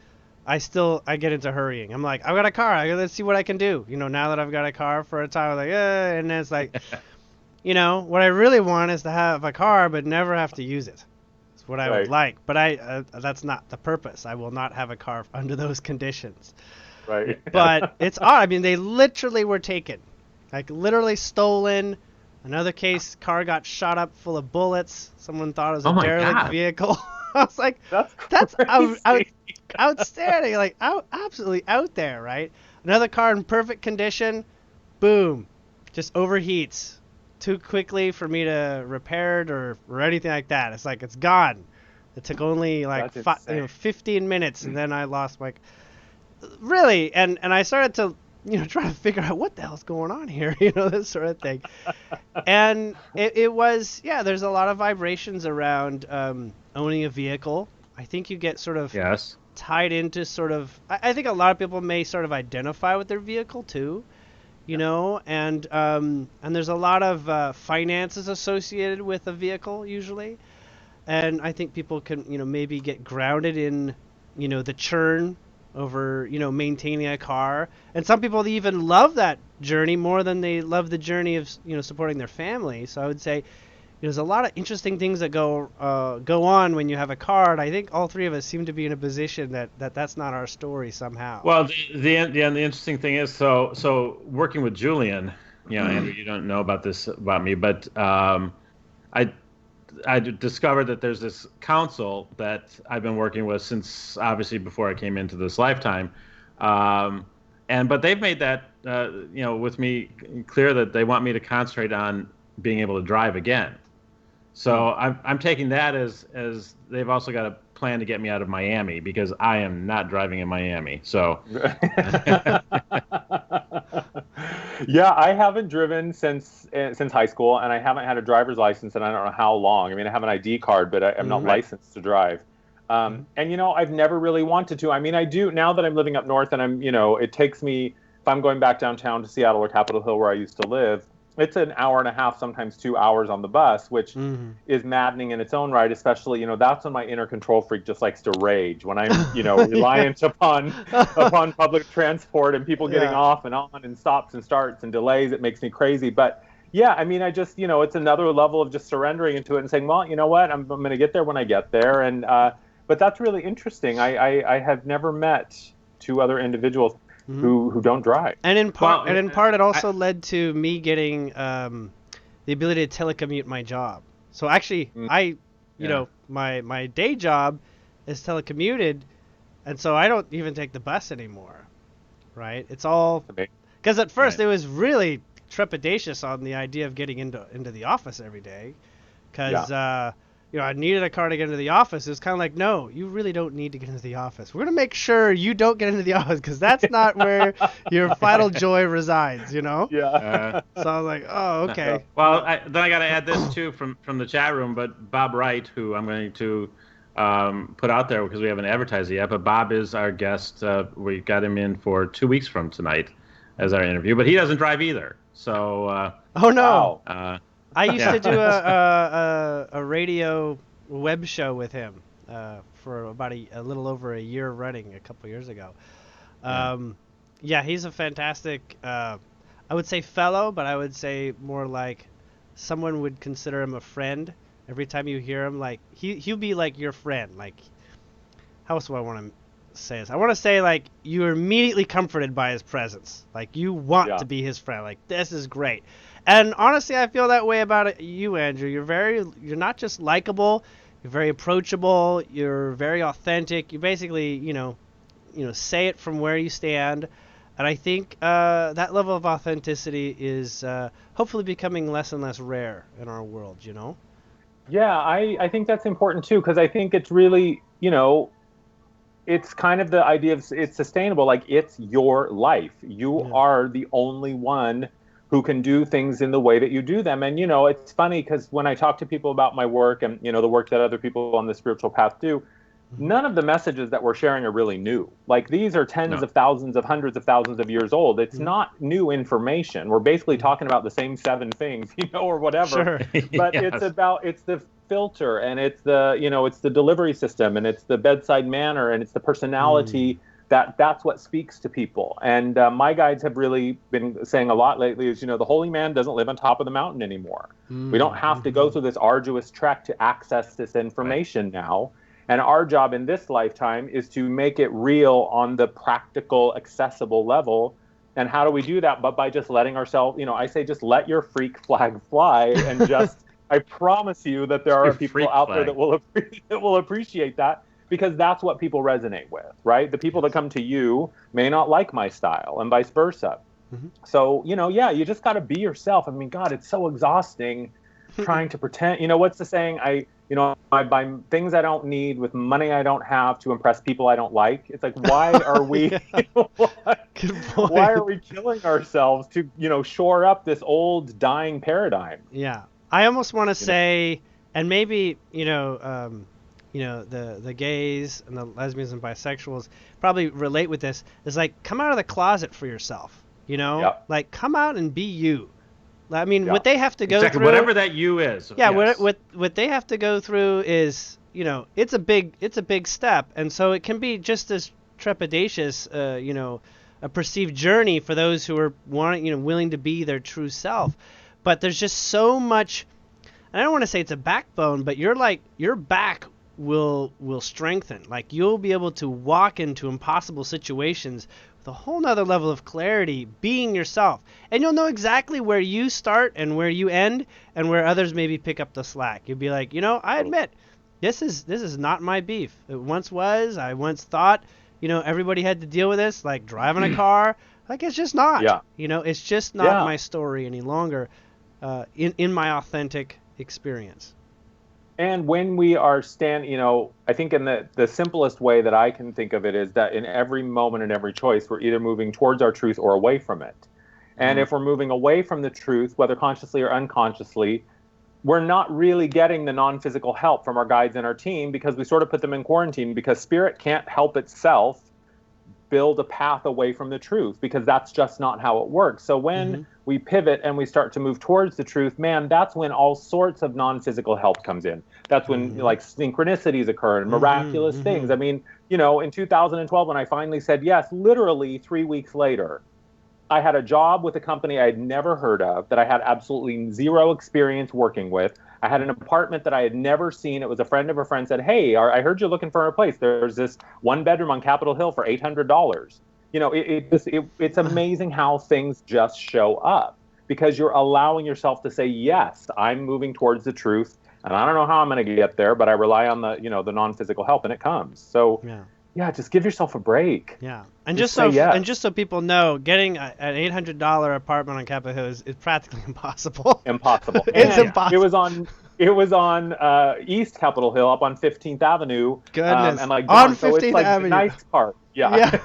I get into hurrying. I'm like, I've got a car. Let's see what I can do. Now that I've got a car for a time, I'm like, and then it's like, what I really want is to have a car but never have to use it. It's what I would like. But that's not the purpose. I will not have a car under those conditions. Right. But it's odd. I mean, they literally were taken, like literally stolen. Another case, car got shot up full of bullets. Someone thought it was a derelict vehicle. I was like, that's outstanding, like absolutely out there, right? Another car in perfect condition, boom, just overheats too quickly for me to repair it or anything like that. It's like it's gone. It took only like 15 minutes, and then I lost my. Really, and I started to try to figure out what the hell's going on here, this sort of thing. And it was there's a lot of vibrations around owning a vehicle, I think you get sort of Yes. tied into sort of. I think a lot of people may sort of identify with their vehicle too, and there's a lot of finances associated with a vehicle usually, and I think people can maybe get grounded in the churn over maintaining a car, and some people even love that journey more than they love the journey of supporting their family. So I would say there's a lot of interesting things that go on when you have a car, and I think all three of us seem to be in a position that's not our story somehow. Well, the interesting thing is, so working with Julian, Andrew, you don't know about this about me, but I discovered that there's this council that I've been working with since obviously before I came into this lifetime, but they've made that with me clear that they want me to concentrate on being able to drive again. So I'm taking that as they've also got a plan to get me out of Miami because I am not driving in Miami. So yeah, I haven't driven since high school, and I haven't had a driver's license, and I don't know how long. I mean, I have an ID card, but I'm not licensed to drive. And I've never really wanted to. I mean, I do now that I'm living up north, and I'm it takes me, if I'm going back downtown to Seattle or Capitol Hill where I used to live, it's an hour and a half, sometimes 2 hours on the bus, which is maddening in its own right. Especially, that's when my inner control freak just likes to rage, when I'm, reliant upon public transport and people getting off and on and stops and starts and delays. It makes me crazy. But yeah, I mean, I just, it's another level of just surrendering into it and saying, well, you know what, I'm going to get there when I get there. And but that's really interesting. I have never met two other individuals who don't drive. And in part, it also led to me getting the ability to telecommute my job. So actually, my day job is telecommuted, and so I don't even take the bus anymore. Right? It's all because at first it was really trepidatious on the idea of getting into the office every day, because I needed a car to get into the office. It was kind of like, no, you really don't need to get into the office. We're going to make sure you don't get into the office because that's not where your final joy resides, Yeah. So I was like, oh, okay. Well, then I got to add this too from the chat room, but Bob Wright, who I'm going to put out there because we haven't advertised it yet, but Bob is our guest. We got him in for 2 weeks from tonight as our interview, but he doesn't drive either. So. Oh, no. Wow. I used to do a radio web show with him for about a little over a year running a couple years ago. He's a fantastic, I would say fellow, but I would say more like someone would consider him a friend. Every time you hear him, like he'll be like your friend. Like, how else do I want to say this? I want to say like you're immediately comforted by his presence. Like you want to be his friend. Like this is great. And honestly, I feel that way about you, Andrew. You're not just likable, you're very approachable, you're very authentic. You basically, say it from where you stand. And I think that level of authenticity is hopefully becoming less and less rare in our world, Yeah, I think that's important too, because I think it's really, it's kind of the idea of it's sustainable. Like it's your life. You are the only one who can do things in the way that you do them. And, it's funny because when I talk to people about my work and, the work that other people on the spiritual path do, none of the messages that we're sharing are really new. Like these are tens of thousands of hundreds of thousands of years old. It's not new information. We're basically talking about the same 7 things, or whatever. Sure. But it's the filter, and it's the, it's the delivery system, and it's the bedside manner, and it's the personality that's what speaks to people. And my guides have really been saying a lot lately is, the holy man doesn't live on top of the mountain anymore. We don't have to go through this arduous trek to access this information now. And our job in this lifetime is to make it real on the practical, accessible level. And how do we do that? But by just letting ourselves, I say just let your freak flag fly and just, I promise you that there are people out there that will appreciate that. Because that's what people resonate with, right? The people that come to you may not like my style and vice versa. So, you just got to be yourself. I mean, God, it's so exhausting trying to pretend. What's the saying? I buy things I don't need with money I don't have to impress people I don't like. It's like, why are we, why are we killing ourselves to, shore up this old dying paradigm? Yeah. I almost want to say, and maybe, the gays and the lesbians and bisexuals probably relate with this, is like, come out of the closet for yourself, Yep. like come out and be you. I mean, Yeah. what they have to go Exactly, through, whatever that you is. yeah, yes. what they have to go through is, it's a big step, and so it can be just as trepidatious, a perceived journey for those who are willing to be their true self. But there's just so much. I don't want to say it's a backbone, but your back will strengthen. Like, you'll be able to walk into impossible situations with a whole nother level of clarity, being yourself, and you'll know exactly where you start and where you end, and where others maybe pick up the slack. You'll be like, I admit, this is not my beef. It once was. I once thought, everybody had to deal with this, like driving a car. Like, it's just not. Yeah. It's just not Yeah. my story any longer. In my authentic experience. And when we are I think in the simplest way that I can think of it is that in every moment and every choice, we're either moving towards our truth or away from it. And if we're moving away from the truth, whether consciously or unconsciously, we're not really getting the non-physical help from our guides and our team, because we sort of put them in quarantine, because spirit can't help itself build a path away from the truth, because that's just not how it works. So when we pivot and we start to move towards the truth, man, that's when all sorts of non-physical help comes in. That's when like synchronicities occur and miraculous things. I mean, in 2012, when I finally said yes, literally 3 weeks later, I had a job with a company I had never heard of, that I had absolutely zero experience working with. I had an apartment that I had never seen. It was a friend of a friend said, "Hey, I heard you're looking for a place. There's this 1-bedroom on Capitol Hill for $800. It's amazing how things just show up, because you're allowing yourself to say, yes, I'm moving towards the truth, and I don't know how I'm going to get there, but I rely on the non-physical help, and it comes. So yeah, just give yourself a break. Yeah, and Just just say yes. and just so people know, getting an $800 apartment on Capitol Hill is practically impossible. Impossible. It's And impossible. It was on East Capitol Hill, up on 15th Avenue. Goodness. And like On so it's 15th like Avenue. the nice part. Yeah.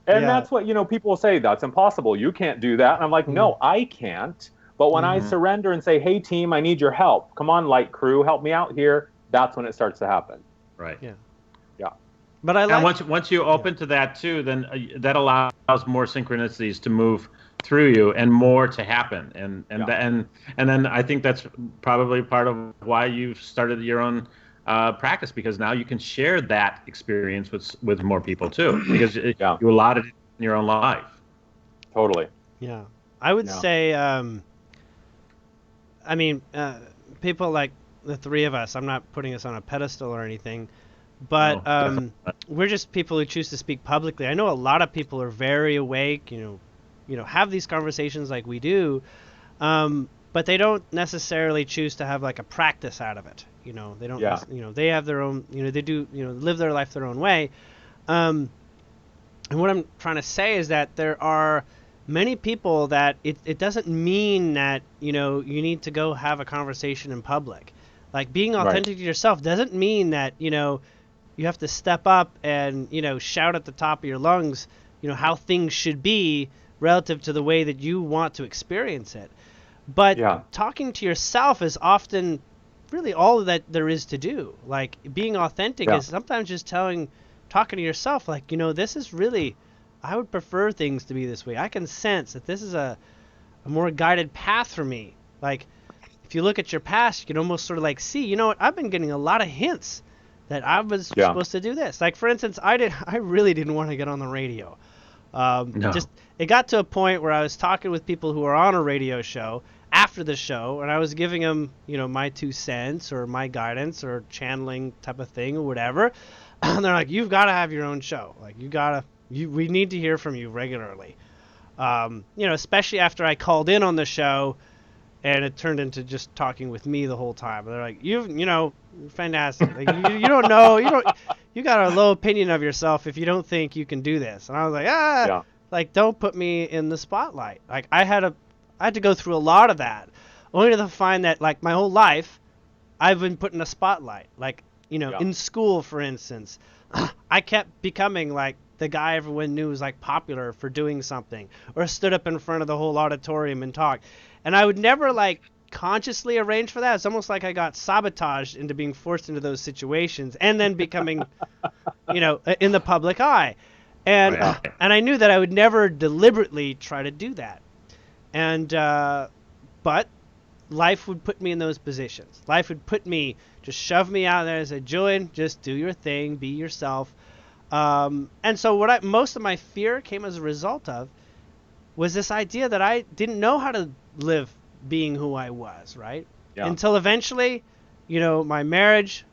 And that's what, people will say, that's impossible. You can't do that. And I'm like, no, I can't. But when I surrender and say, hey, team, I need your help. Come on, light crew, help me out here. That's when it starts to happen. Right. Yeah. Yeah. But I like. And once you open to that too, then that allows more synchronicities to move through you and more to happen. And then I think that's probably part of why you've started your own practice, because now you can share that experience with more people too, because you allowed it in your own life. Totally. Yeah. I would say, people like the three of us, I'm not putting us on a pedestal or anything, but we're just people who choose to speak publicly. I know a lot of people are very awake, have these conversations like we do, but they don't necessarily choose to have like a practice out of it. They don't, they have their own, they do, live their life their own way. And what I'm trying to say is that there are many people that it doesn't mean that, you need to go have a conversation in public. Like, being authentic to yourself doesn't mean that, you have to step up and, shout at the top of your lungs, how things should be relative to the way that you want to experience it. But talking to yourself is often really all that there is to do. Like, being authentic is sometimes just talking to yourself, like, this is really, I would prefer things to be this way. I can sense that this is a more guided path for me. Like, if you look at your past, you can almost sort of like see, I've been getting a lot of hints that I was supposed to do this. Like, for instance, I really didn't want to get on the radio. Just, it got to a point where I was talking with people who were on a radio show after the show, and I was giving them, my 2 cents or my guidance or channeling type of thing or whatever. And they're like, you've got to have your own show. Like, we need to hear from you regularly. Especially after I called in on the show and it turned into just talking with me the whole time. And they're like, you're fantastic. Like, you don't know, you got a low opinion of yourself if you don't think you can do this. And I was like, like, don't put me in the spotlight. Like, I had to go through a lot of that, only to find that, like, my whole life I've been put in a spotlight. Like, in school, for instance, I kept becoming like the guy everyone knew was like popular for doing something, or stood up in front of the whole auditorium and talked. And I would never like consciously arrange for that. It's almost like I got sabotaged into being forced into those situations and then becoming, in the public eye. And Right. and I knew that I would never deliberately try to do that. And but life would put me in those positions. Life would just shove me out there and say, Julian, just do your thing, be yourself. And so most of my fear came as a result of was this idea that I didn't know how to live being who I was, right? Yeah. Until eventually, my marriage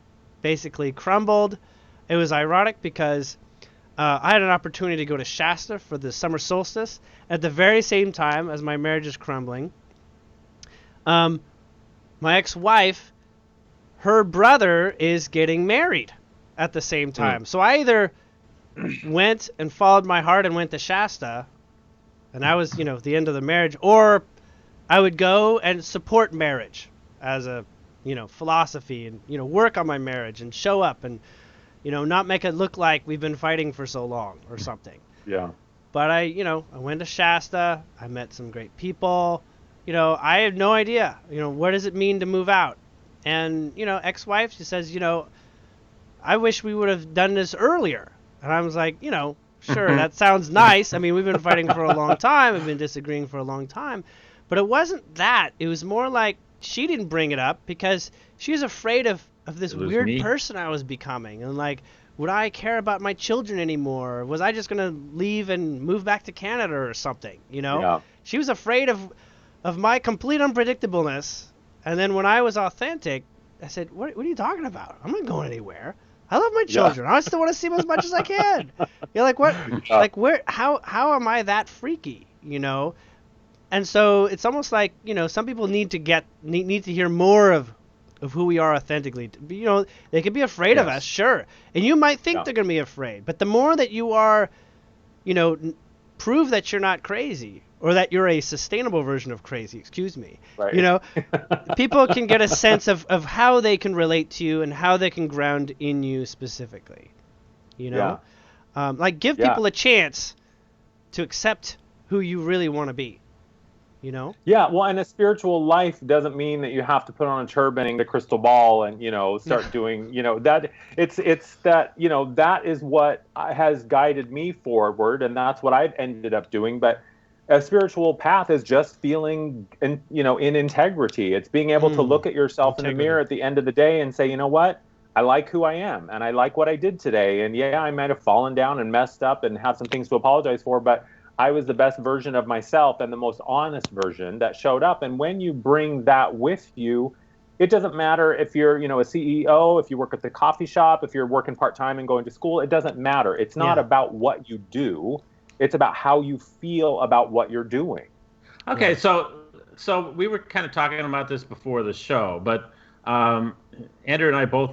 basically crumbled. It was ironic because I had an opportunity to go to Shasta for the summer solstice at the very same time as my marriage is crumbling. My ex-wife, her brother is getting married at the same time. So I either went and followed my heart and went to Shasta, and that was, the end of the marriage, or I would go and support marriage as a, philosophy and, work on my marriage and show up and, not make it look like we've been fighting for so long or something. Yeah. But I went to Shasta. I met some great people. I had no idea, what does it mean to move out? And, ex-wife, she says, I wish we would have done this earlier. And I was like, sure, that sounds nice. I mean, we've been fighting for a long time. We've been disagreeing for a long time. But it wasn't that. It was more like she didn't bring it up because she was afraid of this weird person I was becoming. And like, would I care about my children anymore? Was I just going to leave and move back to Canada or something, Yeah. She was afraid of my complete unpredictableness. And then when I was authentic, I said, what are you talking about? I'm not going anywhere. I love my children. I still want to see them as much as I can. You're like, what? Like, where? How am I that freaky? And so it's almost like, some people need to hear more of who we are authentically. They could be afraid of us, sure. And you might think they're going to be afraid. But the more that you are, prove that you're not crazy, or that you're a sustainable version of crazy, excuse me. Right. People can get a sense of how they can relate to you and how they can ground in you specifically. Like give people a chance to accept who you really want to be. Yeah, well, and a spiritual life doesn't mean that you have to put on a turban and the crystal ball and start doing that. It's that that is what has guided me forward, and that's what I've ended up doing. But a spiritual path is just feeling in integrity. It's being able to look at yourself in the mirror at the end of the day and say, you know what? I like who I am, and I like what I did today. And yeah, I might have fallen down and messed up and have some things to apologize for, but I was the best version of myself and the most honest version that showed up. And when you bring that with you, it doesn't matter if you're, a CEO, if you work at the coffee shop, if you're working part-time and going to school, it doesn't matter. It's not about what you do. It's about how you feel about what you're doing. Okay, so we were kind of talking about this before the show, but Andrew and I both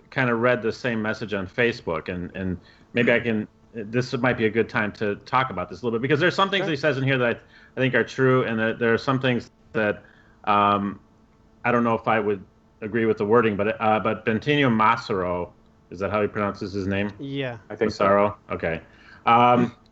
kind of read the same message on Facebook, and maybe this might be a good time to talk about this a little bit, because there's some things that he says in here that I think are true, and that there are some things that I don't know if I would agree with the wording, but Benigno Massaro, is that how he pronounces his name? Yeah, I think Massaro. So. Okay.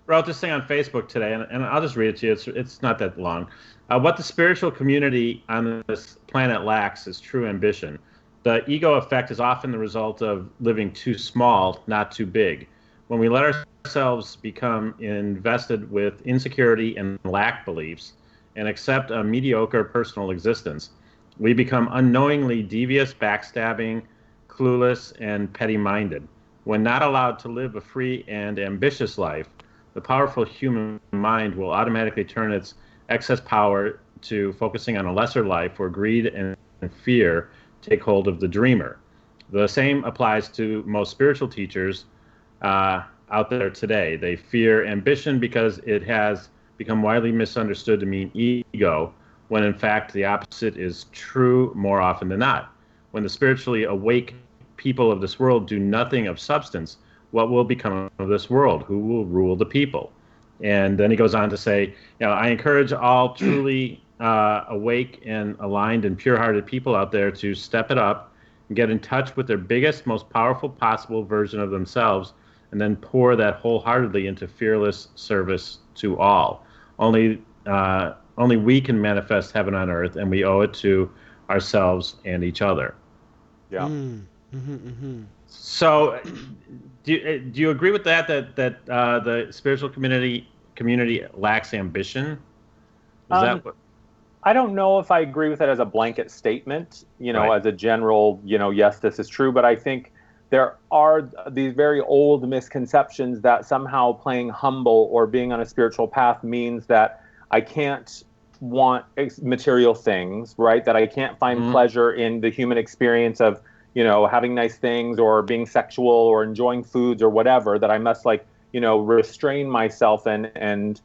Wrote this thing on Facebook today, and I'll just read it to you. It's not that long. What the spiritual community on this planet lacks is true ambition. The ego effect is often the result of living too small, not too big. When we let ourselves become invested with insecurity and lack beliefs and accept a mediocre personal existence, we become unknowingly devious, backstabbing, clueless, and petty-minded. When not allowed to live a free and ambitious life, the powerful human mind will automatically turn its excess power to focusing on a lesser life, where greed and fear take hold of the dreamer. The same applies to most spiritual teachers out there today. They fear ambition because it has become widely misunderstood to mean ego, when in fact the opposite is true more often than not. When the spiritually awake people of this world do nothing of substance, what will become of this world? Who will rule the people? And then he goes on to say, I encourage all truly awake and aligned and pure-hearted people out there to step it up and get in touch with their biggest, most powerful possible version of themselves, and then pour that wholeheartedly into fearless service to all. Only Only we can manifest heaven on earth, and we owe it to ourselves and each other. Yeah. So, do you agree with that? That the spiritual community lacks ambition? Is that what? I don't know if I agree with it as a blanket statement, Right. as a general, yes, this is true. But I think there are these very old misconceptions that somehow playing humble or being on a spiritual path means that I can't want material things, right? That I can't find pleasure in the human experience of, having nice things or being sexual or enjoying foods or whatever, that I must restrain myself and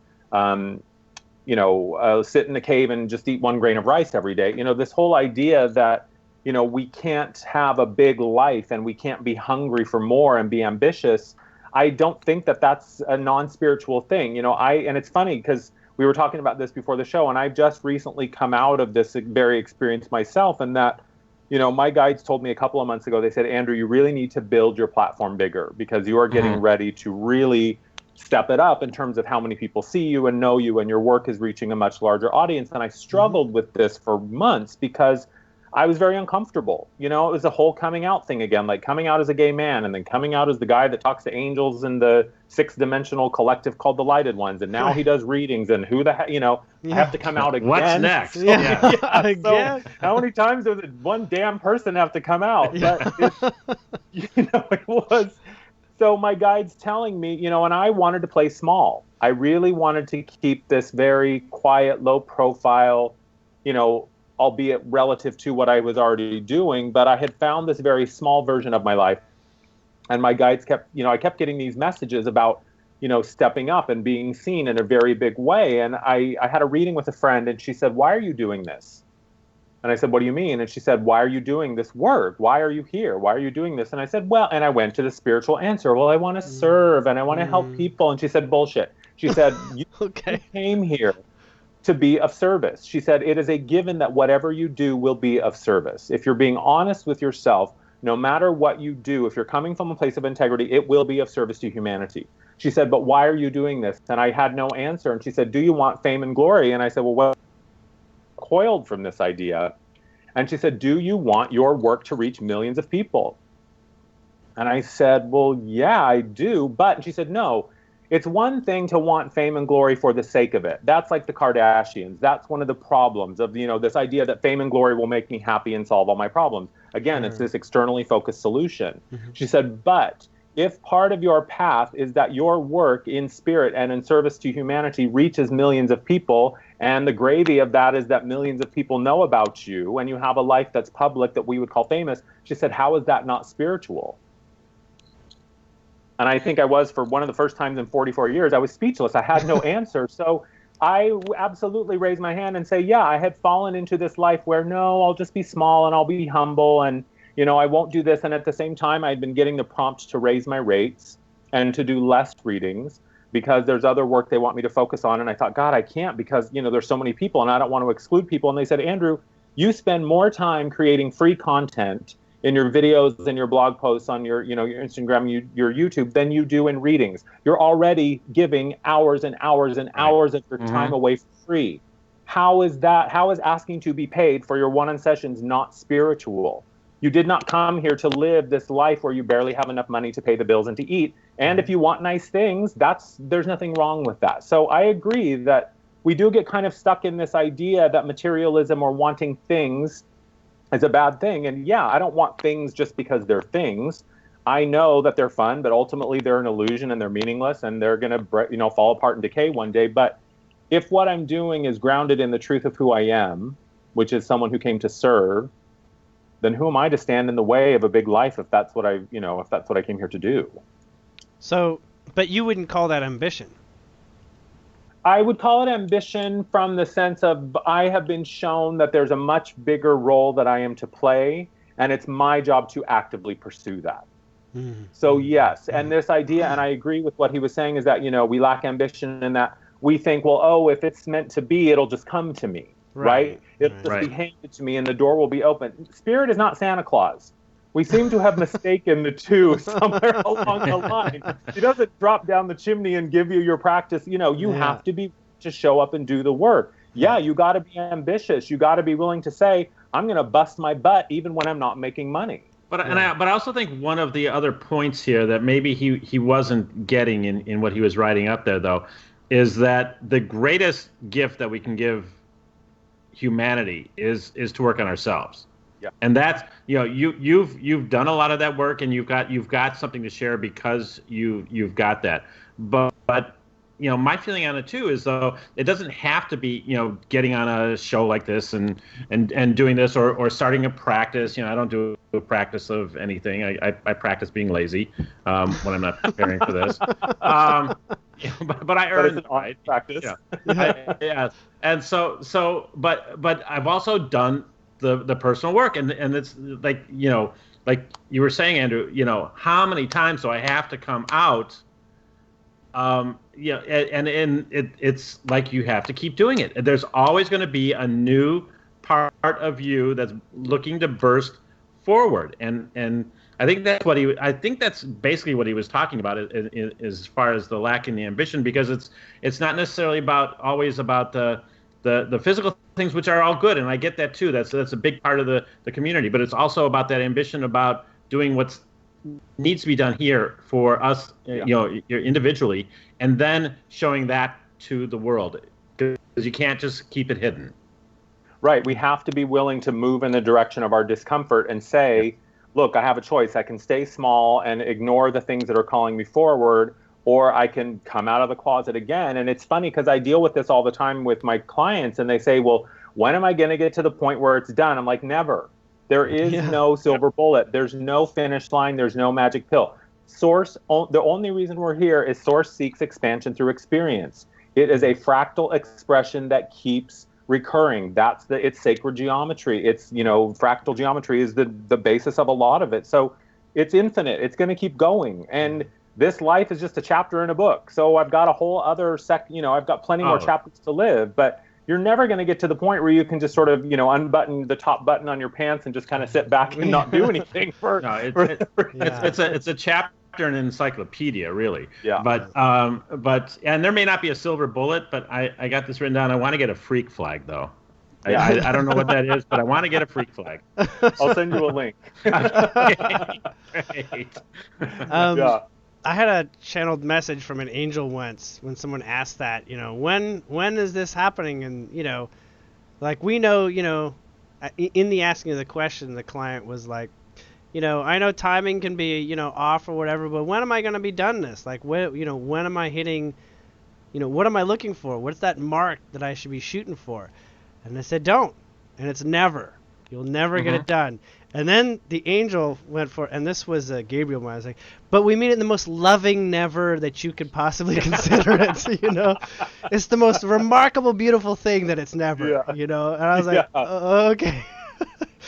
sit in a cave and just eat one grain of rice every day. This whole idea that, we can't have a big life and we can't be hungry for more and be ambitious. I don't think that that's a non-spiritual thing. And it's funny because we were talking about this before the show, and I've just recently come out of this very experience myself, and that, my guides told me a couple of months ago, they said, Andrew, you really need to build your platform bigger because you are getting ready to really step it up in terms of how many people see you and know you, and your work is reaching a much larger audience. And I struggled with this for months because I was very uncomfortable. It was the whole coming out thing again, like coming out as a gay man and then coming out as the guy that talks to angels in the 6-dimensional collective called the Lighted Ones. And now he does readings, and who the heck, I have to come out again. What's next? So, Again. So how many times does one damn person have to come out? But it was. So my guide's telling me, and I wanted to play small. I really wanted to keep this very quiet, low profile, albeit relative to what I was already doing. But I had found this very small version of my life. And my guides I kept getting these messages about, stepping up and being seen in a very big way. And I had a reading with a friend, and she said, why are you doing this? And I said, what do you mean? And she said, why are you doing this work? Why are you here? Why are you doing this? And I said, and I went to the spiritual answer. Well, I want to serve and I want to help people. And she said, bullshit. She said, you came here to be of service. She said, it is a given that whatever you do will be of service. If you're being honest with yourself, no matter what you do, if you're coming from a place of integrity, it will be of service to humanity. She said, but why are you doing this? And I had no answer. And she said, do you want fame and glory? And I said, well, what? Coiled from this idea. And she said, do you want your work to reach millions of people? And I said, well, yeah, I do. But she said, no, it's one thing to want fame and glory for the sake of it. That's like the Kardashians. That's one of the problems of, this idea that fame and glory will make me happy and solve all my problems. Again, it's this externally focused solution. She said, but if part of your path is that your work in spirit and in service to humanity reaches millions of people, and the gravy of that is that millions of people know about you and you have a life that's public that we would call famous, she said, how is that not spiritual? And I think I was, for one of the first times in 44 years, I was speechless. I had no answer. So I absolutely raised my hand and say, yeah, I had fallen into this life where, no, I'll just be small and I'll be humble and, I won't do this. And at the same time, I'd been getting the prompts to raise my rates and to do less readings because there's other work they want me to focus on. And I thought, God, I can't because, there's so many people and I don't want to exclude people. And they said, Andrew, you spend more time creating free content in your videos and your blog posts on your, your Instagram, your YouTube than you do in readings. You're already giving hours and hours and hours of your time away for free. How is asking to be paid for your one-on sessions not spiritual? You did not come here to live this life where you barely have enough money to pay the bills and to eat. And if you want nice things, there's nothing wrong with that. So I agree that we do get kind of stuck in this idea that materialism or wanting things is a bad thing. And yeah, I don't want things just because they're things. I know that they're fun, but ultimately they're an illusion and they're meaningless and they're going to, fall apart and decay one day. But if what I'm doing is grounded in the truth of who I am, which is someone who came to serve, then who am I to stand in the way of a big life if that's what I came here to do? So, but you wouldn't call that ambition. I would call it ambition from the sense of I have been shown that there's a much bigger role that I am to play, and it's my job to actively pursue that. So yes, and this idea, and I agree with what he was saying, is that, we lack ambition in that we think, well, if it's meant to be, it'll just come to me. Right? It'll just be handed to me and the door will be open. Spirit is not Santa Claus. We seem to have mistaken the two somewhere along the line. He doesn't drop down the chimney and give you your practice. You have to be to show up and do the work. Yeah, you got to be ambitious. You got to be willing to say, I'm going to bust my butt even when I'm not making money. But but I also think one of the other points here that maybe he wasn't getting in what he was writing up there, though, is that the greatest gift that we can give humanity is to work on ourselves. Yeah. And that's, you've done a lot of that work, and you've got something to share because you've got that. But my feeling on it too is, though, it doesn't have to be, getting on a show like this and doing this or starting a practice. I don't do a practice of anything. I practice being lazy when I'm not preparing for this. But I earn it, right? Practice. Yeah. Yeah. And but I've also done the personal work, and it's like, like you were saying, Andrew, how many times do I have to come out? And it's like you have to keep doing it. There's always going to be a new part of you that's looking to burst forward, and I think that's basically what he was talking about, as far as the lack in the ambition, because it's not necessarily always about the physical things, which are all good, and I get that too. That's a big part of the community, but it's also about that ambition about doing what's needs to be done here for us, individually, and then showing that to the world, because you can't just keep it hidden. Right. We have to be willing to move in the direction of our discomfort and say, look, I have a choice. I can stay small and ignore the things that are calling me forward, or I can come out of the closet again. And it's funny because I deal with this all the time with my clients, and they say, well, when am I going to get to the point where it's done? I'm like, never. There is no silver bullet. There's no finish line. There's no magic pill. The only reason we're here is Source seeks expansion through experience. It is a fractal expression that keeps recurring. It's sacred geometry. It's, fractal geometry is the basis of a lot of it. So it's infinite. It's going to keep going. And this life is just a chapter in a book. So I've got a whole other I've got plenty more chapters to live, but you're never going to get to the point where you can just sort of, unbutton the top button on your pants and just kind of sit back and not do anything it's a chapter in an encyclopedia, really. Yeah. But and there may not be a silver bullet, but I got this written down. I want to get a freak flag, though. I don't know what that is, but I want to get a freak flag. I'll send you a link. Great. Yeah. I had a channeled message from an angel once when someone asked that, when is this happening? And, like, we know, in the asking of the question, the client was like, I know timing can be, off or whatever, but when am I going to be done this? Like, when am I hitting, what am I looking for? What's that mark that I should be shooting for? And I said, don't. And it's never. You'll never get it done. And then the angel went for, and this was Gabriel. I was like, but we mean it in the most loving never that you could possibly consider it. So, it's the most remarkable, beautiful thing that it's never, And I was like, okay.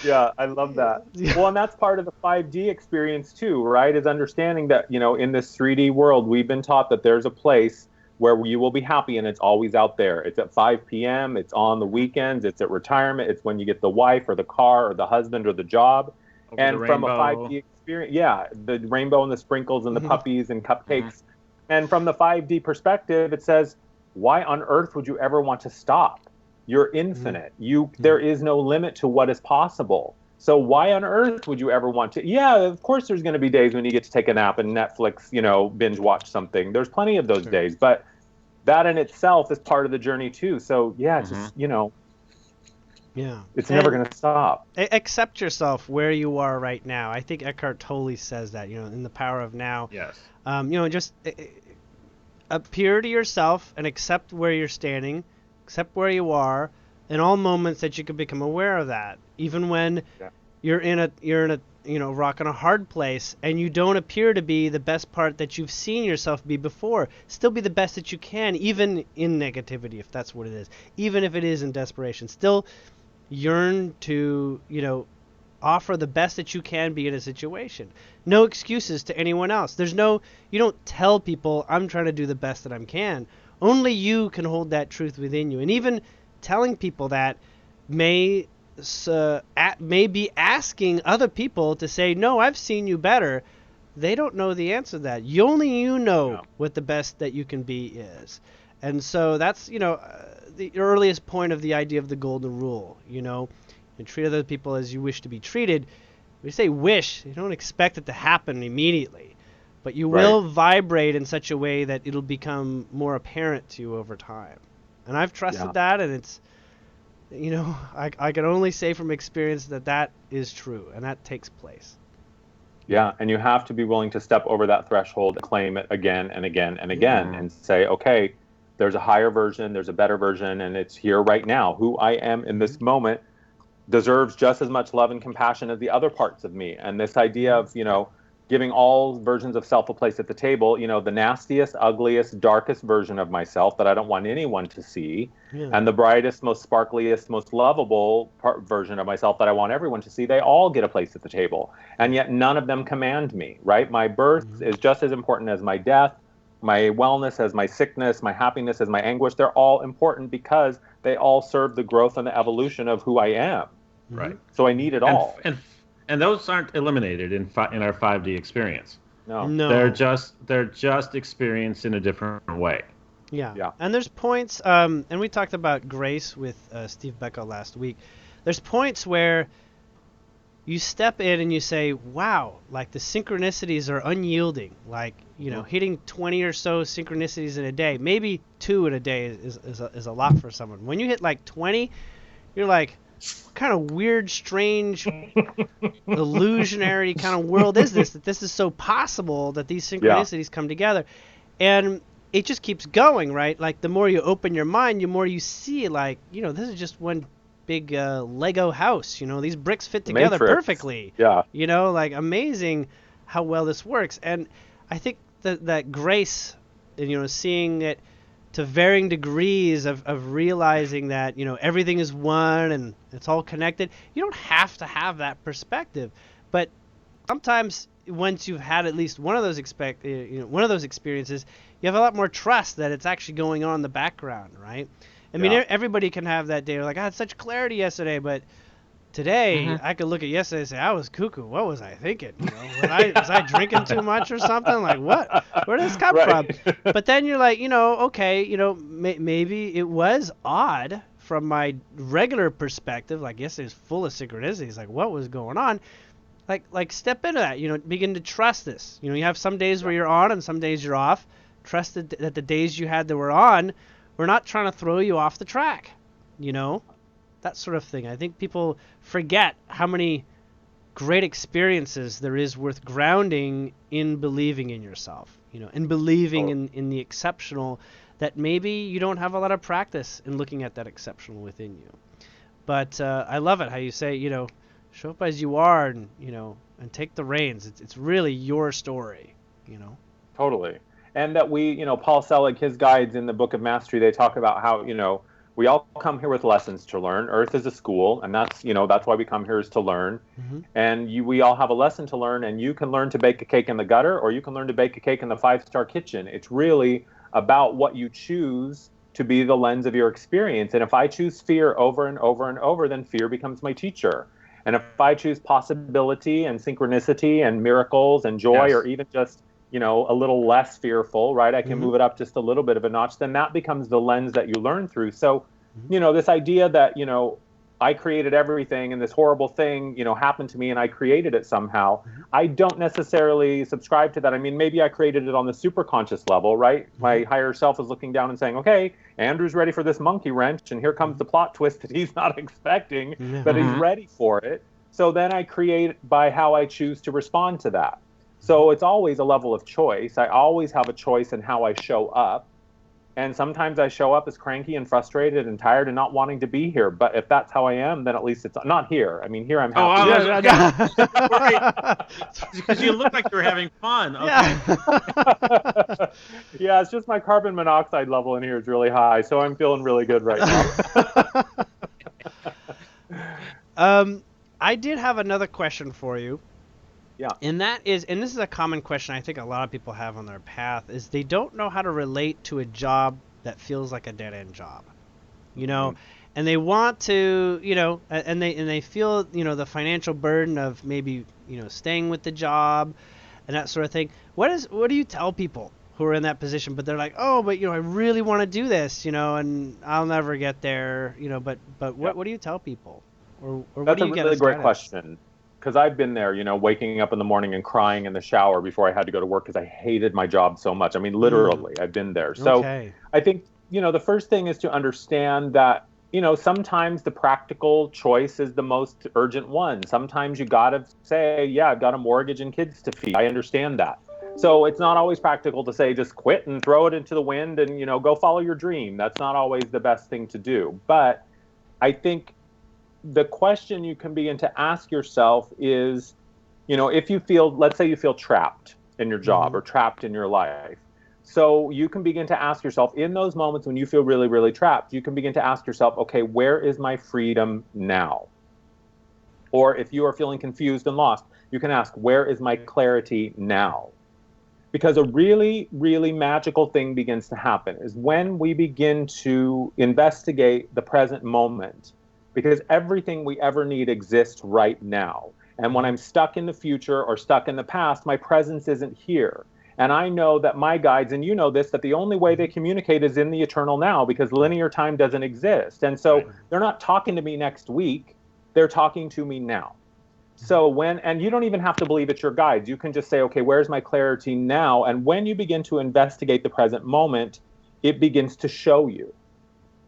Yeah, I love that. Yeah. Well, and that's part of the 5D experience too, right? Is understanding that, in this 3D world, we've been taught that there's a place where you will be happy, and it's always out there. It's at 5 p.m., it's on the weekends, it's at retirement, it's when you get the wife or the car or the husband or the job. And from a 5D experience, the rainbow and the sprinkles and the puppies and cupcakes. And from the 5D perspective, it says, why on earth would you ever want to stop? You're infinite. There is no limit to what is possible. So why on earth would you ever want to? Yeah, of course there's going to be days when you get to take a nap and Netflix, binge watch something. There's plenty of those days, but that in itself is part of the journey too. So just, it's never going to stop. Accept yourself where you are right now. I think Eckhart Tolle says that, in The Power of Now. Yes. Just appear to yourself and accept where you're standing, accept where you are, in all moments that you can become aware of that. Even when you're in a rock in a hard place and you don't appear to be the best part that you've seen yourself be before, still be the best that you can, even in negativity, if that's what it is, even if it is in desperation, still yearn to offer the best that you can be in a situation. No excuses to anyone else. You don't tell people I'm trying to do the best that I can. Only you can hold that truth within you. And even telling people that may be asking other people to say, no, I've seen you better. They don't know the answer to that. Only you know what the best that you can be is. And so that's, the earliest point of the idea of the golden rule, and treat other people as you wish to be treated. When you say wish, you don't expect it to happen immediately, but you will vibrate in such a way that it'll become more apparent to you over time. And I've trusted that, and it's, I can only say from experience that is true, and that takes place. Yeah, and you have to be willing to step over that threshold and claim it again and again and again and say, okay, there's a higher version, there's a better version, and it's here right now. Who I am in this moment deserves just as much love and compassion as the other parts of me. And this idea of, giving all versions of self a place at the table, the nastiest, ugliest, darkest version of myself that I don't want anyone to see, and the brightest, most sparkliest, most lovable version of myself that I want everyone to see, they all get a place at the table. And yet none of them command me, right? My birth is just as important as my death, my wellness as my sickness, my happiness as my anguish. They're all important because they all serve the growth and the evolution of who I am. Right. So I need it all. And those aren't eliminated in our 5D experience. No. They're just experienced in a different way. Yeah. And there's points, and we talked about grace with Steve Beckel last week. There's points where you step in and you say, wow, like the synchronicities are unyielding. Like, hitting 20 or so synchronicities in a day, maybe 2 in a day is a lot for someone. When you hit like 20, you're like, what kind of weird, strange, illusionary kind of world is this, that this is so possible that these synchronicities come together? And it just keeps going, right? Like the more you open your mind, the more you see, like, this is just one big Lego house. These bricks fit together perfectly. Yeah. Like amazing how well this works. And I think that grace, seeing it to varying degrees of realizing that, everything is one and it's all connected. You don't have to have that perspective, but sometimes once you've had at least one of those experiences, you have a lot more trust that it's actually going on in the background, right? I mean, everybody can have that day. Like, I had such clarity yesterday, but today I could look at yesterday and say, I was cuckoo. What was I thinking? Was I drinking too much or something? Like, what? Where did this come from? But then you're like, okay, maybe it was odd from my regular perspective. Like, yesterday's full of synchronicities. Like, what was going on? Like step into that. Begin to trust this. You have some days where you're on and some days you're off. Trust that the days you had that were on, we're not trying to throw you off the track. That sort of thing. I think people forget how many great experiences there is worth grounding in believing in yourself, and believing in the exceptional, that maybe you don't have a lot of practice in looking at that exceptional within you. But I love it how you say, show up as you are and, and take the reins. It's really your story, Totally. And that Paul Selig, his guides in the Book of Mastery, they talk about how, we all come here with lessons to learn. Earth is a school, and that's why we come here, is to learn. And we all have a lesson to learn, and you can learn to bake a cake in the gutter, or you can learn to bake a cake in the 5-star kitchen. It's really about what you choose to be the lens of your experience. And if I choose fear over and over and over, then fear becomes my teacher. And if I choose possibility and synchronicity and miracles and joy, or even just a little less fearful, right? I can move it up just a little bit of a notch. Then that becomes the lens that you learn through. So, this idea that, I created everything and this horrible thing, happened to me and I created it somehow. I don't necessarily subscribe to that. I mean, maybe I created it on the super conscious level, right? My higher self is looking down and saying, okay, Andrew's ready for this monkey wrench. And here comes the plot twist that he's not expecting, but he's ready for it. So then I create by how I choose to respond to that. So it's always a level of choice. I always have a choice in how I show up. And sometimes I show up as cranky and frustrated and tired and not wanting to be here. But if that's how I am, then at least it's not here. I mean, here I'm happy. Because you look like you're having fun. Okay. Yeah, it's just my carbon monoxide level in here is really high. So I'm feeling really good right now. I did have another question for you. Yeah. And this is a common question I think a lot of people have on their path, is they don't know how to relate to a job that feels like a dead-end job, and they want to, and they feel, the financial burden of maybe, staying with the job and that sort of thing. What do you tell people who are in that position, but they're like, oh, but I really want to do this, and I'll never get there, but what do you tell people, or what That's do a you get really as great guidance? question, because I've been there, waking up in the morning and crying in the shower before I had to go to work because I hated my job so much. I mean, literally, I've been there. So Okay. I think, the first thing is to understand that, sometimes the practical choice is the most urgent one. Sometimes you got to say, yeah, I've got a mortgage and kids to feed. I understand that. So it's not always practical to say just quit and throw it into the wind and, go follow your dream. That's not always the best thing to do. But I think the question you can begin to ask yourself is, if you feel, let's say you feel trapped in your job or trapped in your life. So you can begin to ask yourself in those moments when you feel really, really trapped, you can begin to ask yourself, okay, where is my freedom now? Or if you are feeling confused and lost, you can ask, where is my clarity now? Because a really, really magical thing begins to happen is when we begin to investigate the present moment, because everything we ever need exists right now. And when I'm stuck in the future or stuck in the past, my presence isn't here. And I know that my guides, and you know this, that the only way they communicate is in the eternal now, because linear time doesn't exist. And so they're not talking to me next week, they're talking to me now. So and you don't even have to believe it's your guides. You can just say, okay, where's my clarity now? And when you begin to investigate the present moment, it begins to show you.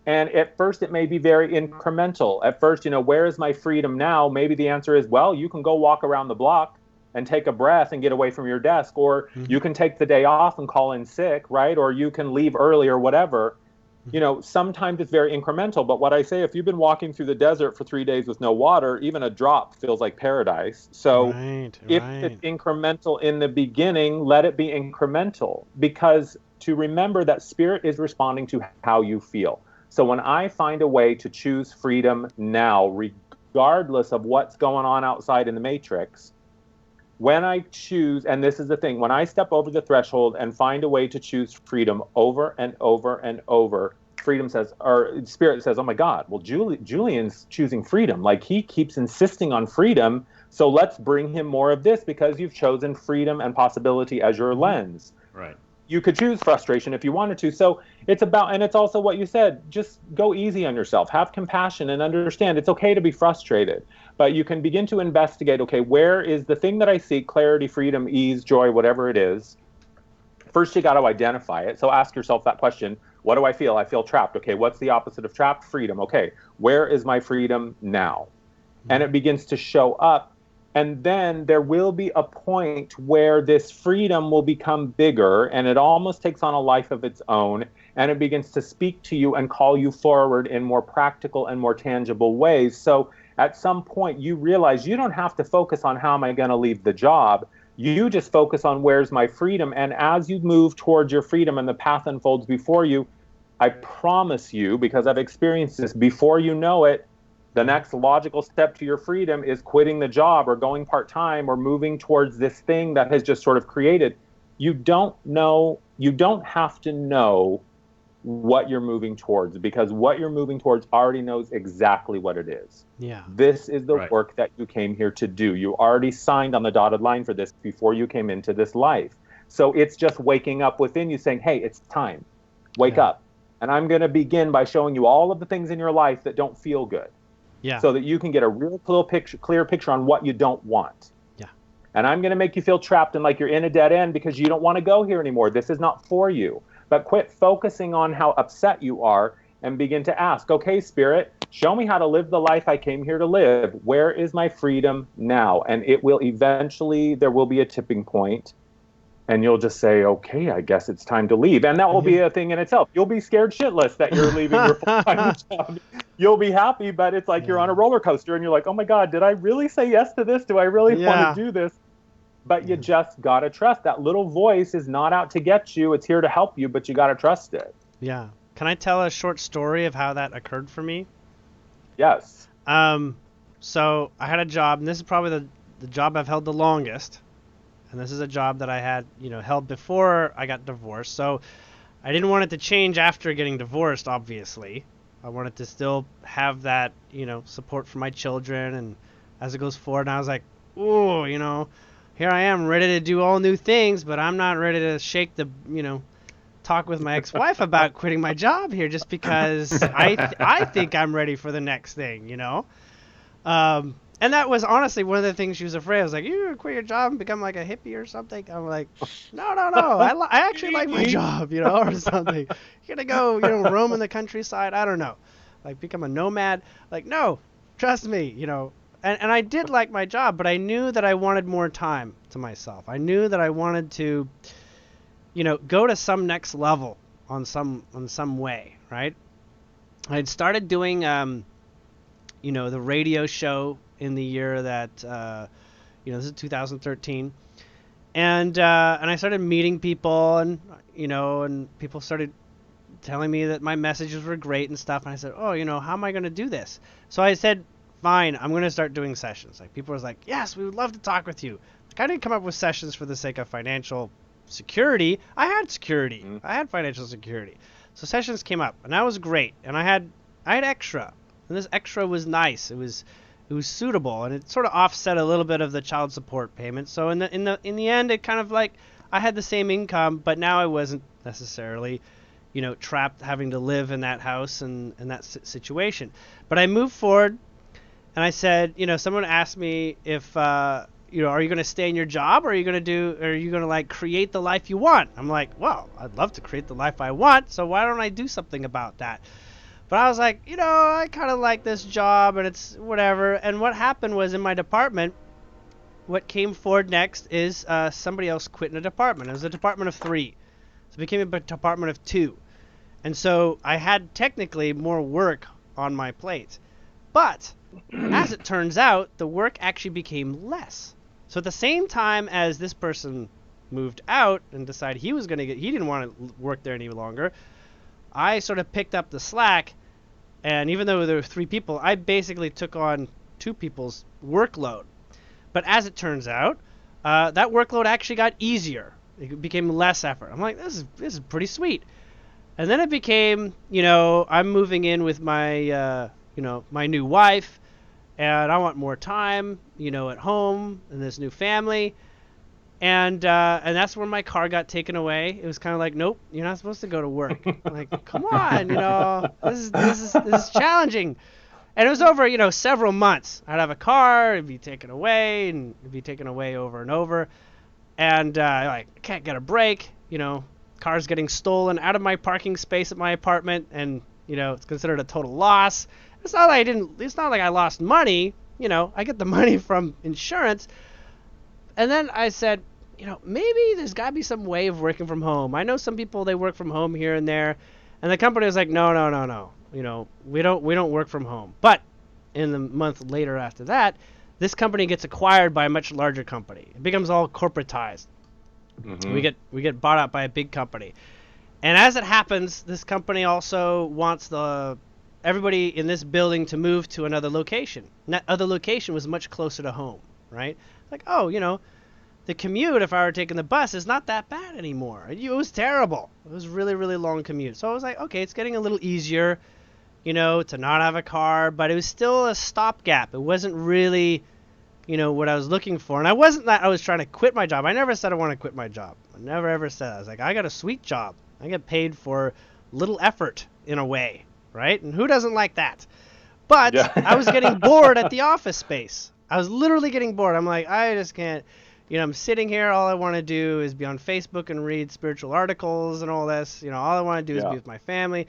And at first, it may be very incremental. At first, where is my freedom now? Maybe the answer is, well, you can go walk around the block and take a breath and get away from your desk, or you can take the day off and call in sick, right? Or you can leave early or whatever. Sometimes it's very incremental. But what I say, if you've been walking through the desert for 3 days with no water, even a drop feels like paradise. So if it's incremental in the beginning, let it be incremental, because to remember that spirit is responding to how you feel. So when I find a way to choose freedom now, regardless of what's going on outside in the matrix, when I choose, and this is the thing, when I step over the threshold and find a way to choose freedom over and over and over, freedom says, or spirit says, oh my God, well, Julian's choosing freedom. Like, he keeps insisting on freedom. So let's bring him more of this, because you've chosen freedom and possibility as your lens. Right. You could choose frustration if you wanted to. So it's about, and it's also what you said, just go easy on yourself, have compassion, and understand it's okay to be frustrated. But you can begin to investigate, okay, where is the thing that I seek, clarity, freedom, ease, joy, whatever it is. First, you got to identify it. So ask yourself that question, what do I feel? I feel trapped. Okay, what's the opposite of trapped? Freedom. Okay, where is my freedom now? And it begins to show up. And then there will be a point where this freedom will become bigger, and it almost takes on a life of its own, and it begins to speak to you and call you forward in more practical and more tangible ways. So at some point you realize you don't have to focus on how am I going to leave the job. You just focus on where's my freedom. And as you move towards your freedom and the path unfolds before you, I promise you, because I've experienced this, before you know it, the next logical step to your freedom is quitting the job or going part-time or moving towards this thing that has just sort of created. You don't have to know what you're moving towards, because what you're moving towards already knows exactly what it is. Yeah. This is the work that you came here to do. You already signed on the dotted line for this before you came into this life. So it's just waking up within you saying, hey, it's time. Wake up. And I'm going to begin by showing you all of the things in your life that don't feel good. Yeah. So that you can get a real clear picture on what you don't want. Yeah. And I'm going to make you feel trapped and like you're in a dead end because you don't want to go here anymore. This is not for you. But quit focusing on how upset you are and begin to ask, okay, Spirit, show me how to live the life I came here to live. Where is my freedom now? And it will eventually, there will be a tipping point. And you'll just say, okay, I guess it's time to leave. And that will be a thing in itself. You'll be scared shitless that you're leaving your full-time job. You'll be happy, but it's like you're on a roller coaster and you're like, oh my God, did I really say yes to this? Do I really want to do this? But you just got to trust. That little voice is not out to get you. It's here to help you, but you got to trust it. Yeah. Can I tell a short story of how that occurred for me? Yes. So I had a job, and this is probably the job I've held the longest. And this is a job that I had, held before I got divorced. So I didn't want it to change after getting divorced, obviously. I wanted to still have that, support for my children and as it goes forward. And I was like, ooh, here I am ready to do all new things, but I'm not ready to shake the, talk with my ex-wife about quitting my job here just because I think I'm ready for the next thing, And that was honestly one of the things she was afraid. I was like, "You gonna quit your job and become like a hippie or something?" I'm like, "No. I actually like my job, or something. You're gonna go, roam in the countryside. I don't know, like become a nomad. Like, no, trust me, And I did like my job, but I knew that I wanted more time to myself. I knew that I wanted to, go to some next level on some way, right? I'd started doing, the radio show in the year that, this is 2013, and I started meeting people, and and people started telling me that my messages were great and stuff, and I said, oh, how am I going to do this? So I said, fine, I'm going to start doing sessions. Like, people was like, yes, we would love to talk with you. Like, I didn't come up with sessions for the sake of financial security. I had security. I had financial security. So sessions came up, and that was great. And I had extra, and this extra was nice. It was suitable, and it sort of offset a little bit of the child support payment. So in the end, it kind of like I had the same income, but now I wasn't necessarily, trapped having to live in that house and that situation. But I moved forward. And I said, someone asked me if, are you going to stay in your job, or are you going to like create the life you want? I'm like, well, I'd love to create the life I want, so why don't I do something about that? But I was like, I kind of like this job, and it's whatever. And what happened was, in my department, what came forward next is somebody else quit in a department. It was a department of 3. So it became a department of 2. And so I had technically more work on my plate. But as it turns out, the work actually became less. So at the same time as this person moved out and decided he didn't want to work there any longer, I sort of picked up the slack. And even though there were 3 people, I basically took on 2 people's workload. But as it turns out, that workload actually got easier. It became less effort. I'm like, this is pretty sweet. And then it became, I'm moving in with my my new wife, and I want more time, at home in this new family. And that's when my car got taken away. It was kind of like, nope, you're not supposed to go to work. I'm like, come on, this is challenging. And it was over, several months. I'd have a car, it'd be taken away, and it'd be taken away over and over. And I can't get a break, cars getting stolen out of my parking space at my apartment, and it's considered a total loss. It's not like I lost money, I get the money from insurance. And then I said, maybe there's got to be some way of working from home. I know some people, they work from home here and there. And the company was like, no. We don't work from home. But in the month later after that, this company gets acquired by a much larger company. It becomes all corporatized. Mm-hmm. We get bought out by a big company. And as it happens, this company also wants everybody in this building to move to another location. And that other location was much closer to home, right? Like, the commute, if I were taking the bus, is not that bad anymore. It was terrible. It was really, really long commute. So I was like, okay, it's getting a little easier, to not have a car, but it was still a stopgap. It wasn't really, what I was looking for. And I wasn't that I was trying to quit my job. I never said I want to quit my job. I never, ever said that. I was like, I got a sweet job. I get paid for little effort in a way, right? And who doesn't like that? But yeah. I was getting bored at the office space. I was literally getting bored. I'm like, I just can't, I'm sitting here. All I want to do is be on Facebook and read spiritual articles and all this. All I want to do is be with my family.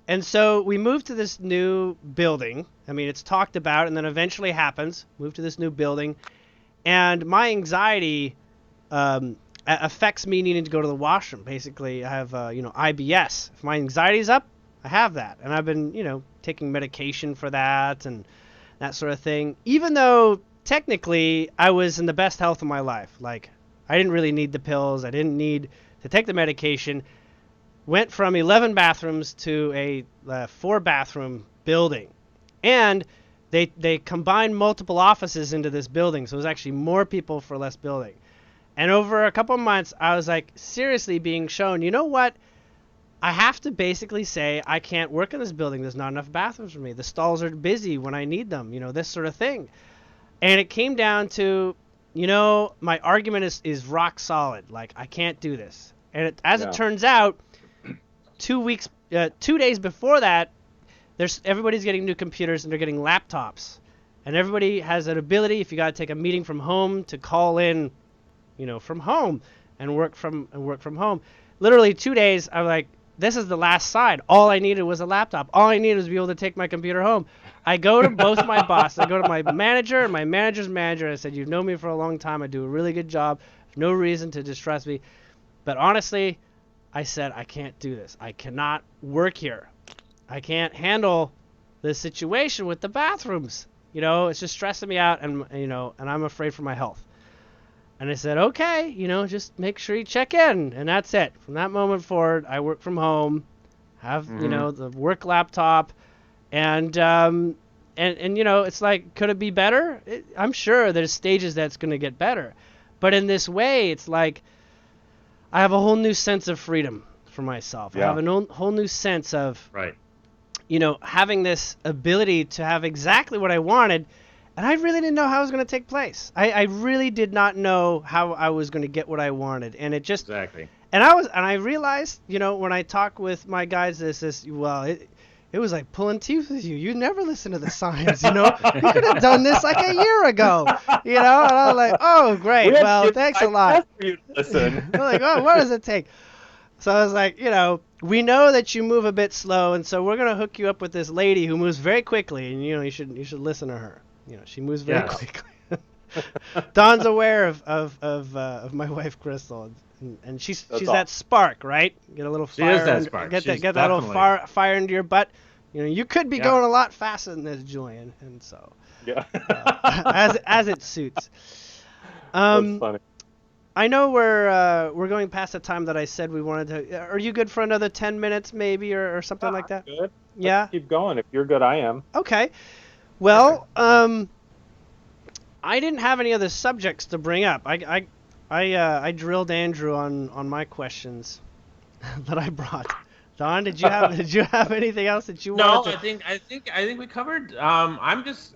And so we moved to this new building. I mean, it's talked about and then eventually happens. Moved to this new building. And my anxiety affects me needing to go to the washroom. Basically, I have, IBS. If my anxiety's up, I have that. And I've been, taking medication for that and that sort of thing. Even though technically I was in the best health of my life. Like, I didn't really need the pills. I didn't need to take the medication. Went from 11 bathrooms to a 4-bathroom building. And they combined multiple offices into this building. So it was actually more people for less building. And over a couple of months, I was like seriously being shown, you know what? I have to basically say I can't work in this building. There's not enough bathrooms for me. The stalls are busy when I need them, this sort of thing. And it came down to, my argument is rock solid. Like, I can't do this. And as Yeah. it turns out, 2 days before that, everybody's getting new computers and they're getting laptops. And everybody has an ability, if you got to take a meeting from home, to call in, from home and work from home. Literally 2 days, I'm like, this is the last side. All I needed was a laptop. All I needed was to be able to take my computer home. I go to both my bosses. I go to my manager and my manager's manager. And I said, you've known me for a long time. I do a really good job. No reason to distrust me. But honestly, I said, I can't do this. I cannot work here. I can't handle the situation with the bathrooms. It's just stressing me out, and I'm afraid for my health. And I said, okay, just make sure you check in, and that's it. From that moment forward, I work from home, have the work laptop, and it's like, could it be better? I'm sure there's stages that's going to get better, but in this way, it's like I have a whole new sense of freedom for myself. Yeah. I have a whole new sense of Right. having this ability to have exactly what I wanted. And I really didn't know how it was going to take place. I really did not know how I was going to get what I wanted. And it just... Exactly. And I realized, when I talk with my guys, it was like pulling teeth with you. You never listen to the signs, You could have done this like a year ago, And I was like, oh, great. Well, thanks a lot. For you to listen. I'm like, oh, what does it take? So I was like, we know that you move a bit slow, and so we're going to hook you up with this lady who moves very quickly, and, you should listen to her. She moves very quickly. Don's aware of my wife Crystal, and she's that spark, right? Get a little fire. She is that spark. Get that little fire into your butt. You could be going a lot faster than this, Julian, and so as it suits. That's funny. I know we're going past the time that I said we wanted to. Are you good for another 10 minutes, maybe, or something like that? Good. Yeah. Let's keep going. If you're good, I am. Okay. Well, I didn't have any other subjects to bring up. I drilled Andrew on my questions that I brought. Don, did you have anything else that you wanted to... No, I think we covered. I'm just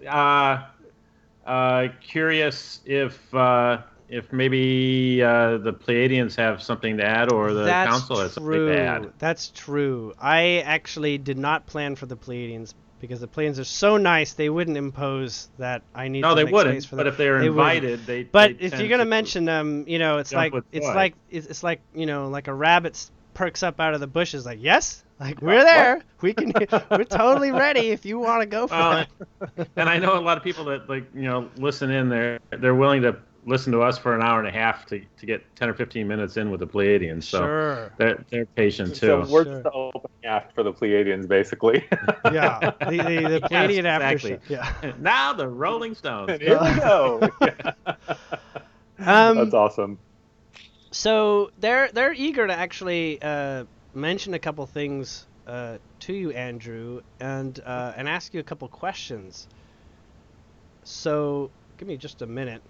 curious if maybe the Pleiadians have something to add, or the council has something to add. That's true. I actually did not plan for the Pleiadians, because the Pleiadians are so nice, they wouldn't impose that I need to make space for them. But if they're invited, they But if you're gonna mention them, it's like like a rabbit perks up out of the bushes, like, yes, like, we're there. We can. We're totally ready if you want to go for it. And I know a lot of people that listen in. They're willing to listen to us for an hour and a half to get 10 or 15 minutes in with the Pleiadians. So sure. they're patient too. So we're just the opening act for the Pleiadians, basically. Yeah, the Pleiadian exactly. after show. Yeah. Now the Rolling Stones. Here we go. That's awesome. So they're eager to actually mention a couple things to you, Andrew, and ask you a couple questions. So give me just a minute.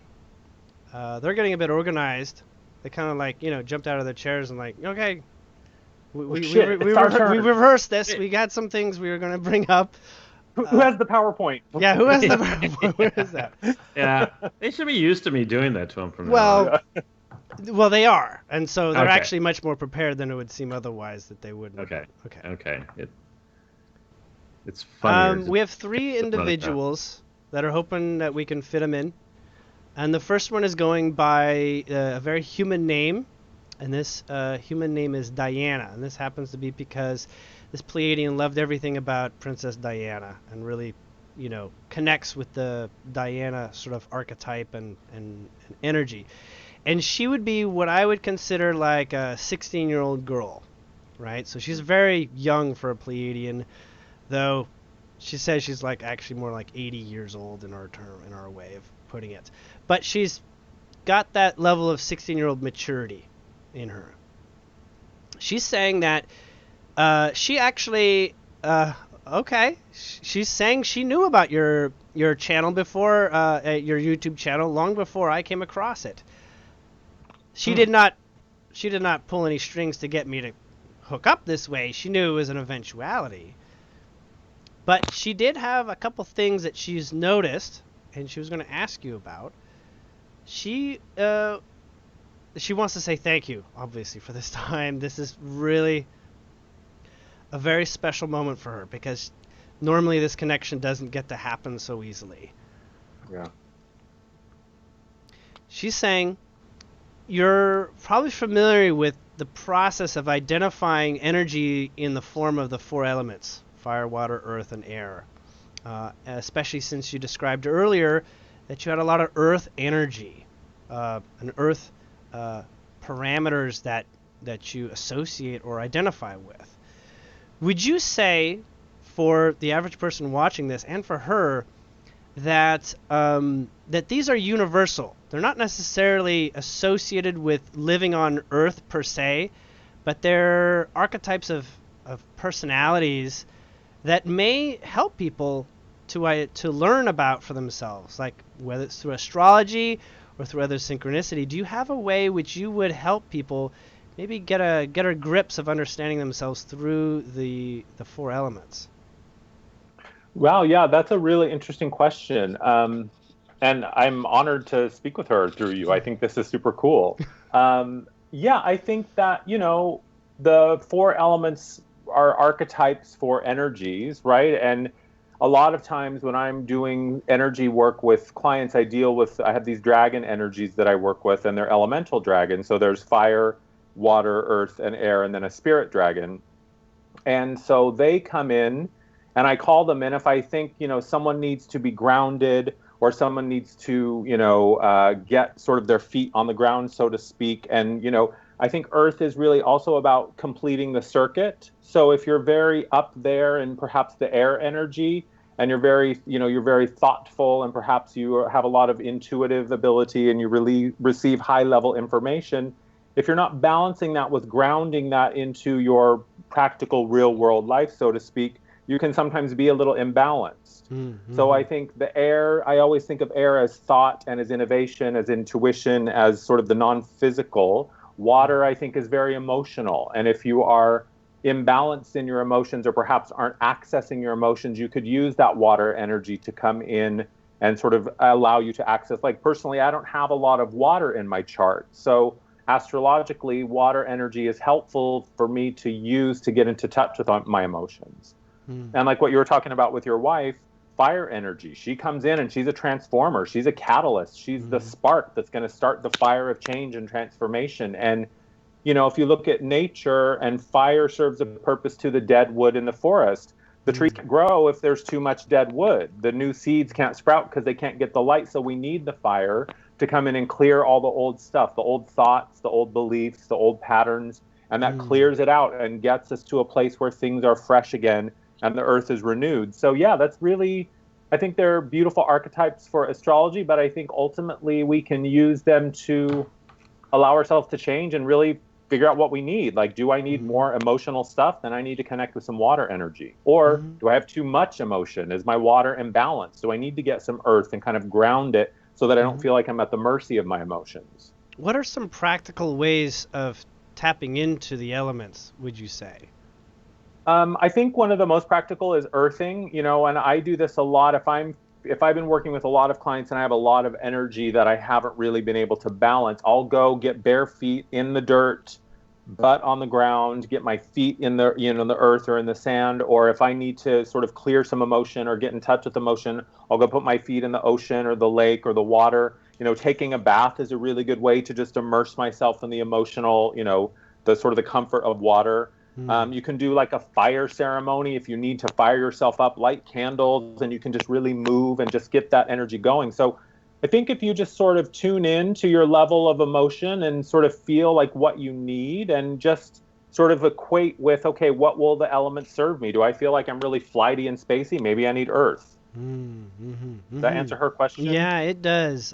They're getting a bit organized. They kind of jumped out of their chairs and okay, we rehearsed this. We got some things we were going to bring up. Who has the PowerPoint? Yeah, who has the PowerPoint? Where is that? Yeah, they should be used to me doing that to them from now on. Well, they are, and so they're actually much more prepared than it would seem otherwise that they wouldn't. Okay. It's funny. We have 3 individuals that are hoping that we can fit them in, and the first one is going by a very human name, and this human name is Diana, and this happens to be because this Pleiadian loved everything about Princess Diana and really, connects with the Diana sort of archetype and energy. And she would be what I would consider like a 16-year-old girl, right? So she's very young for a Pleiadian, though she says she's actually more like 80 years old in our way of putting it. But she's got that level of 16-year-old maturity in her. She's saying that she actually, she's saying she knew about your channel before, your YouTube channel, long before I came across it. She did not pull any strings to get me to hook up this way. She knew it was an eventuality. But she did have a couple things that she's noticed, and she was going to ask you about. she wants to say thank you, obviously, for this time. This is really a very special moment for her because normally this connection doesn't get to happen so easily. Yeah. She's saying you're probably familiar with the process of identifying energy in the form of the four elements: fire, water, earth, and air. Especially since you described earlier that you had a lot of earth energy, and earth parameters that you associate or identify with. Would you say, for the average person watching this and for her, that that these are universal? They're not necessarily associated with living on Earth per se, but they're archetypes of personalities that may help people to learn about for themselves, like whether it's through astrology or through other synchronicity. Do you have a way which you would help people maybe get a grips of understanding themselves through the four elements? Wow, yeah, that's a really interesting question. And I'm honored to speak with her through you. I think this is super cool. Yeah, I think that, the four elements are archetypes for energies, right? And a lot of times when I'm doing energy work with clients, I have these dragon energies that I work with, and they're elemental dragons. So there's fire, water, earth, and air, and then a spirit dragon. And so they come in, and I call them in if I think, someone needs to be grounded, or someone needs to, get sort of their feet on the ground, so to speak. And, I think earth is really also about completing the circuit. So if you're very up there and perhaps the air energy, and you're very thoughtful, and perhaps you have a lot of intuitive ability and you really receive high level information, if you're not balancing that with grounding that into your practical real world life, so to speak, you can sometimes be a little imbalanced. Mm-hmm. So I think I always think of air as thought and as innovation, as intuition, as sort of the non-physical. Water, I think, is very emotional. And if you are imbalanced in your emotions, or perhaps aren't accessing your emotions, you could use that water energy to come in and sort of allow you to access. Like personally, I don't have a lot of water in my chart. So astrologically, water energy is helpful for me to use to get into touch with my emotions. And like what you were talking about with your wife, fire energy, she comes in and she's a transformer. She's a catalyst. She's the spark that's going to start the fire of change and transformation. And, if you look at nature, and fire serves a purpose to the dead wood in the forest. The trees can't grow if there's too much dead wood. The new seeds can't sprout because they can't get the light. So we need the fire to come in and clear all the old stuff, the old thoughts, the old beliefs, the old patterns. And that clears it out and gets us to a place where things are fresh again and the earth is renewed. So yeah, that's really, I think they're beautiful archetypes for astrology, but I think ultimately we can use them to allow ourselves to change and really figure out what we need. Like, do I need more emotional stuff? Then I need to connect with some water energy. Or do I have too much emotion? Is my water imbalanced? Do I need to get some earth and kind of ground it so that I don't feel like I'm at the mercy of my emotions? What are some practical ways of tapping into the elements, would you say? I think one of the most practical is earthing, and I do this a lot if I've been working with a lot of clients and I have a lot of energy that I haven't really been able to balance. I'll go get bare feet in the dirt, butt on the ground, get my feet in the, the earth or in the sand. Or if I need to sort of clear some emotion or get in touch with emotion, I'll go put my feet in the ocean or the lake or the water. Taking a bath is a really good way to just immerse myself in the emotional, the sort of the comfort of water. You can do like a fire ceremony if you need to fire yourself up, light candles, and you can just really move and just get that energy going. So I think if you just sort of tune in to your level of emotion and sort of feel like what you need and just sort of equate with, okay, what will the elements serve me? Do I feel like I'm really flighty and spacey? Maybe I need earth. Does that answer her question? Yeah, it does.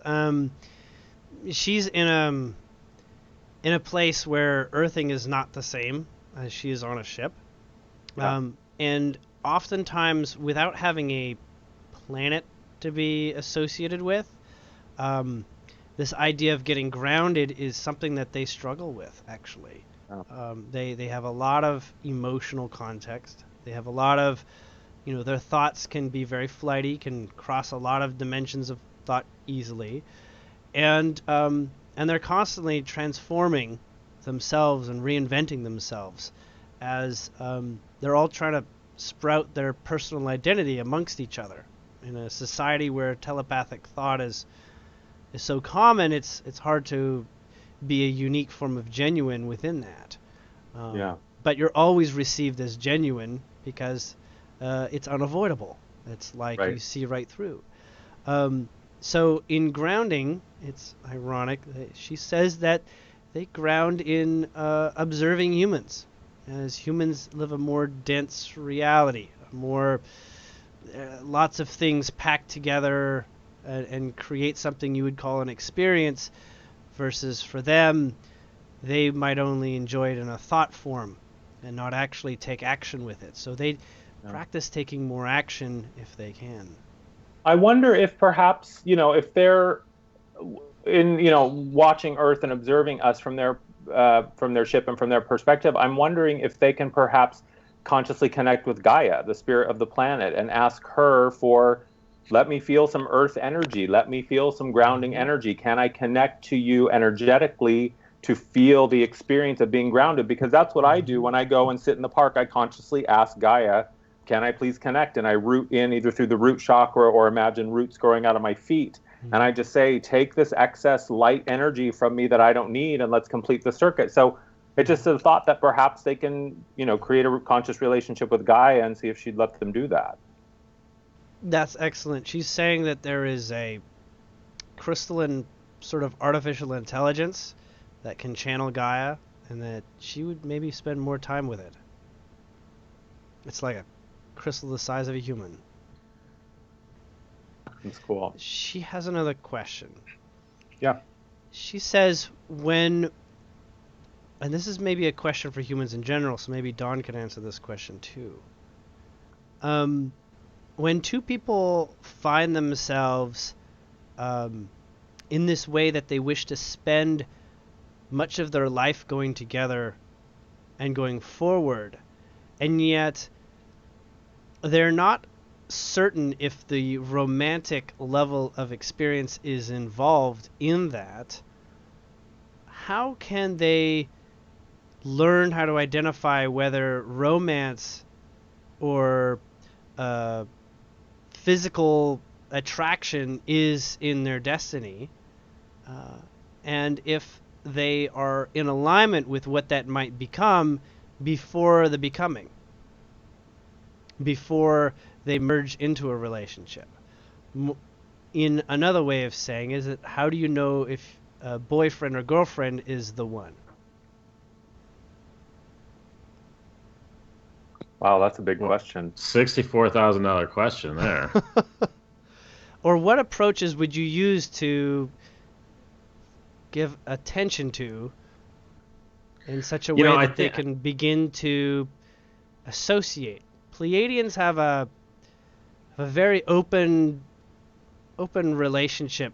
She's in a place where earthing is not the same as she is on a ship. Yeah. And oftentimes, without having a planet to be associated with, this idea of getting grounded is something that they struggle with, actually. Oh. They have a lot of emotional context. They have a lot of, their thoughts can be very flighty, can cross a lot of dimensions of thought easily. and they're constantly transforming themselves and reinventing themselves as they're all trying to sprout their personal identity amongst each other. In a society where telepathic thought is so common, it's hard to be a unique form of genuine within that. But you're always received as genuine because it's unavoidable. It's like you see right through. So in grounding, it's ironic that she says that they ground in observing humans, as humans live a more dense reality, more lots of things packed together and create something you would call an experience, versus for them, they might only enjoy it in a thought form and not actually take action with it. So they practice taking more action if they can. I wonder if perhaps, if they're watching Earth and observing us from their ship and from their perspective, I'm wondering if they can perhaps consciously connect with Gaia, the spirit of the planet, and ask her for, let me feel some Earth energy, let me feel some grounding energy. Can I connect to you energetically to feel the experience of being grounded? Because that's what I do when I go and sit in the park. I consciously ask Gaia, can I please connect? And I root in either through the root chakra or imagine roots growing out of my feet. And I just say, take this excess light energy from me that I don't need, and let's complete the circuit. So it's just a thought that perhaps they can, create a conscious relationship with Gaia and see if she'd let them do that. That's excellent. She's saying that there is a crystalline sort of artificial intelligence that can channel Gaia, and that she would maybe spend more time with it. It's like a crystal the size of a human. That's cool. She has another question. Yeah. She says and this is maybe a question for humans in general, so maybe Dawn can answer this question too. When two people find themselves in this way that they wish to spend much of their life going together and going forward, and yet they're not certain if the romantic level of experience is involved in that, how can they learn how to identify whether romance or physical attraction is in their destiny, and if they are in alignment with what that might become before the becoming, before they merge into a relationship? In another way of saying is that, how do you know if a boyfriend or girlfriend is the one? Wow, that's a big question. $64,000 question there. Or what approaches would you use to give attention to in such a way that they can begin to associate? Pleiadians have a very open relationship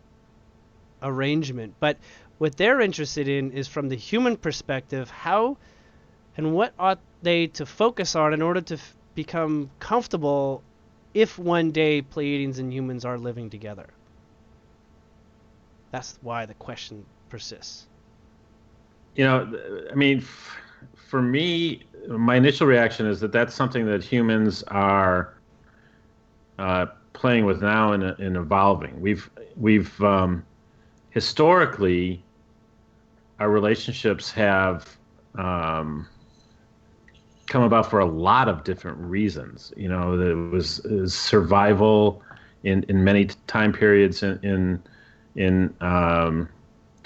arrangement, but what they're interested in is, from the human perspective, how and what ought they to focus on in order to become comfortable if one day Pleiadians and humans are living together. That's why the question persists. I mean, for me, my initial reaction is that that's something that humans are playing with now and evolving. We've historically, our relationships have come about for a lot of different reasons. It was survival in many time periods in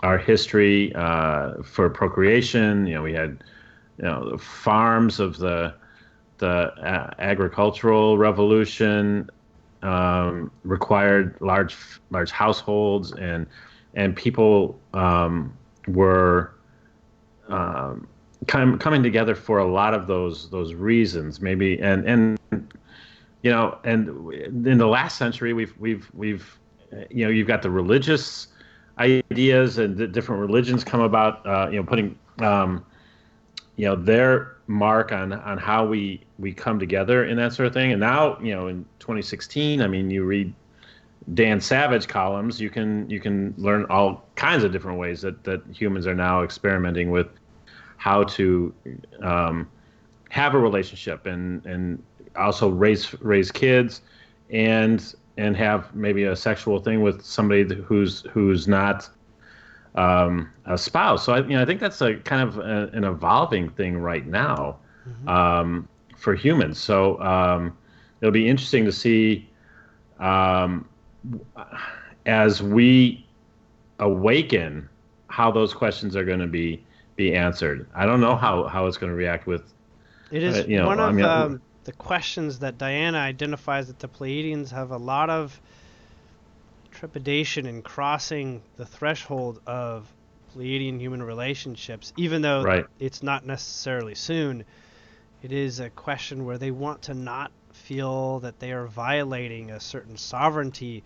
our history, for procreation. We had the farms of the agricultural revolution required large households, and people were coming together for a lot of those reasons, maybe. And in the last century, we've you've got the religious ideas, and the different religions come about, putting their mark on how we come together and that sort of thing. And now, in 2016, I mean, you read Dan Savage columns, you can learn all kinds of different ways that humans are now experimenting with how to have a relationship and also raise kids and have maybe a sexual thing with somebody who's not a spouse. So I think that's a kind of an evolving thing right now for humans. So it'll be interesting to see as we awaken how those questions are going to be answered. I don't know how it's going to react with. It is one of the questions that Diana identifies that the Pleiadians have a lot of trepidation in crossing the threshold of Pleiadian human relationships, even though it's not necessarily soon. It is a question where they want to not feel that they are violating a certain sovereignty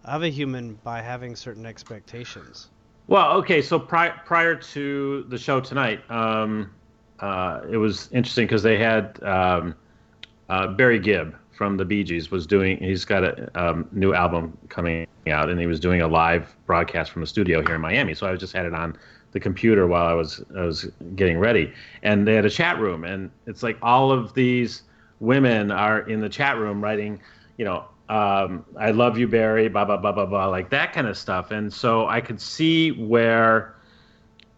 of a human by having certain expectations. Well, okay, so prior to the show tonight, it was interesting because they had Barry Gibb from the Bee Gees he's got a new album coming out, and he was doing a live broadcast from the studio here in Miami. So I just had it on the computer while I was getting ready, and they had a chat room, and it's like all of these women are in the chat room writing, I love you, Barry, blah, blah, blah, blah, blah, like that kind of stuff. And so I could see where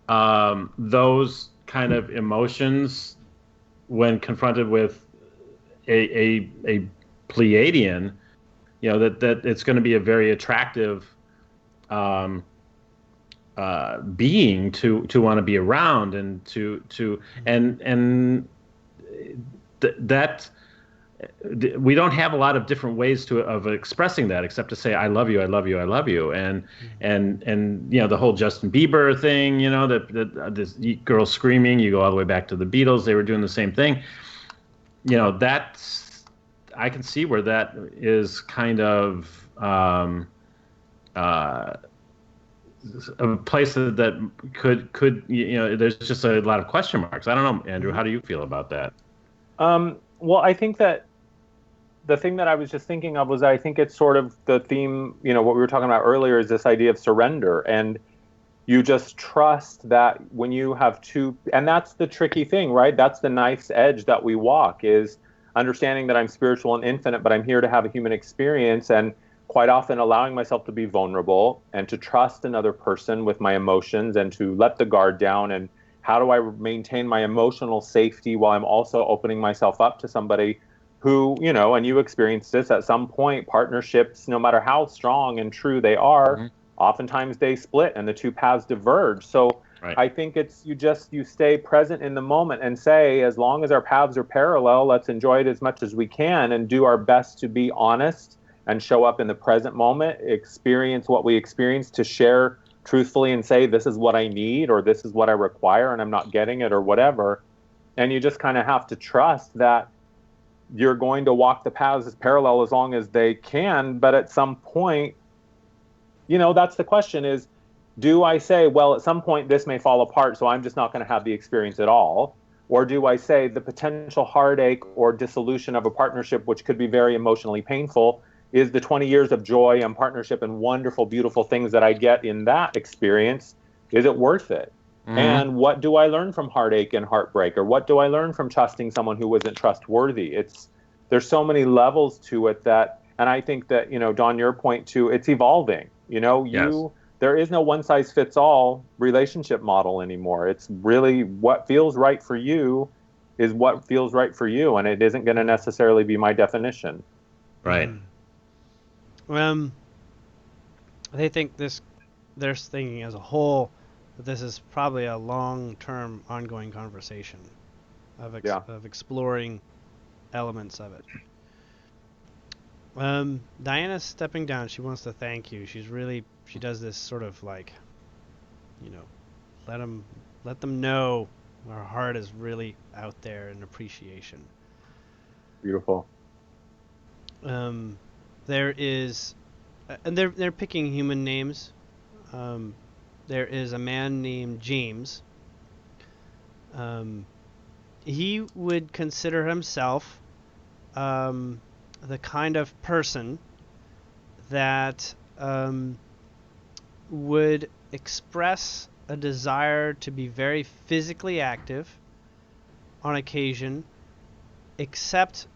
those kind of emotions, when confronted with a Pleiadian, that it's going to be a very attractive being to want to be around and that we don't have a lot of different ways of expressing that except to say I love you, I love you, I love you, and the whole Justin Bieber thing, that this girl screaming. You go all the way back to the Beatles; they were doing the same thing. That's I can see where that is kind of a place that could there's just a lot of question marks. I don't know, Andrew. How do you feel about that? Well, I think that the thing that I was just thinking of was I think it's sort of the theme, what we were talking about earlier is this idea of surrender. And you just trust that when you have and that's the tricky thing, right? That's the knife's edge that we walk, is understanding that I'm spiritual and infinite, but I'm here to have a human experience, and quite often allowing myself to be vulnerable and to trust another person with my emotions and to let the guard down. And how do I maintain my emotional safety while I'm also opening myself up to somebody who, and you experience this at some point, partnerships, no matter how strong and true they are, oftentimes they split and the two paths diverge. So I think it's you stay present in the moment and say, as long as our paths are parallel, let's enjoy it as much as we can and do our best to be honest and show up in the present moment, experience what we experience, to share truthfully and say, this is what I need, or this is what I require and I'm not getting it, or whatever. And you just kind of have to trust that you're going to walk the paths as parallel as long as they can. But at some point, that's the question is, do I say, well, at some point this may fall apart, so I'm just not going to have the experience at all? Or do I say the potential heartache or dissolution of a partnership, which could be very emotionally painful, is the 20 years of joy and partnership and wonderful, beautiful things that I get in that experience, is it worth it? And what do I learn from heartache and heartbreak? Or what do I learn from trusting someone who wasn't trustworthy? There's so many levels to it and I think that, Don, your point too, it's evolving. Yes. There is no one-size-fits-all relationship model anymore. It's really what feels right for you is what feels right for you, and it isn't going to necessarily be my definition. Right. They think they're thinking as a whole that this is probably a long-term ongoing conversation of exploring elements of it. Diana's stepping down. She wants to thank you. She does this sort of like, let them know our heart is really out there in appreciation. Beautiful. There is, and they're picking human names. There is a man named James. He would consider himself the kind of person that would express a desire to be very physically active on occasion, except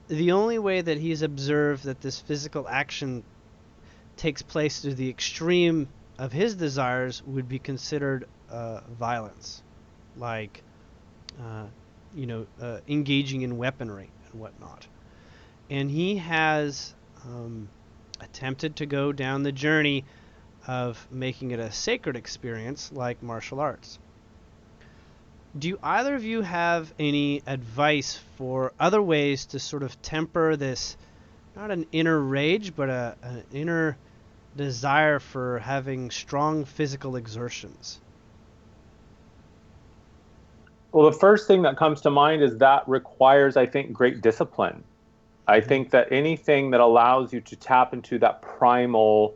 the only way that he's observed that this physical action takes place to the extreme of his desires would be considered violence, like engaging in weaponry and whatnot. And he has attempted to go down the journey of making it a sacred experience like martial arts. Do either of you have any advice for other ways to sort of temper this, not an inner rage, but an inner desire for having strong physical exertions? Well, the first thing that comes to mind is that requires, I think, great discipline. I think that anything that allows you to tap into that primal,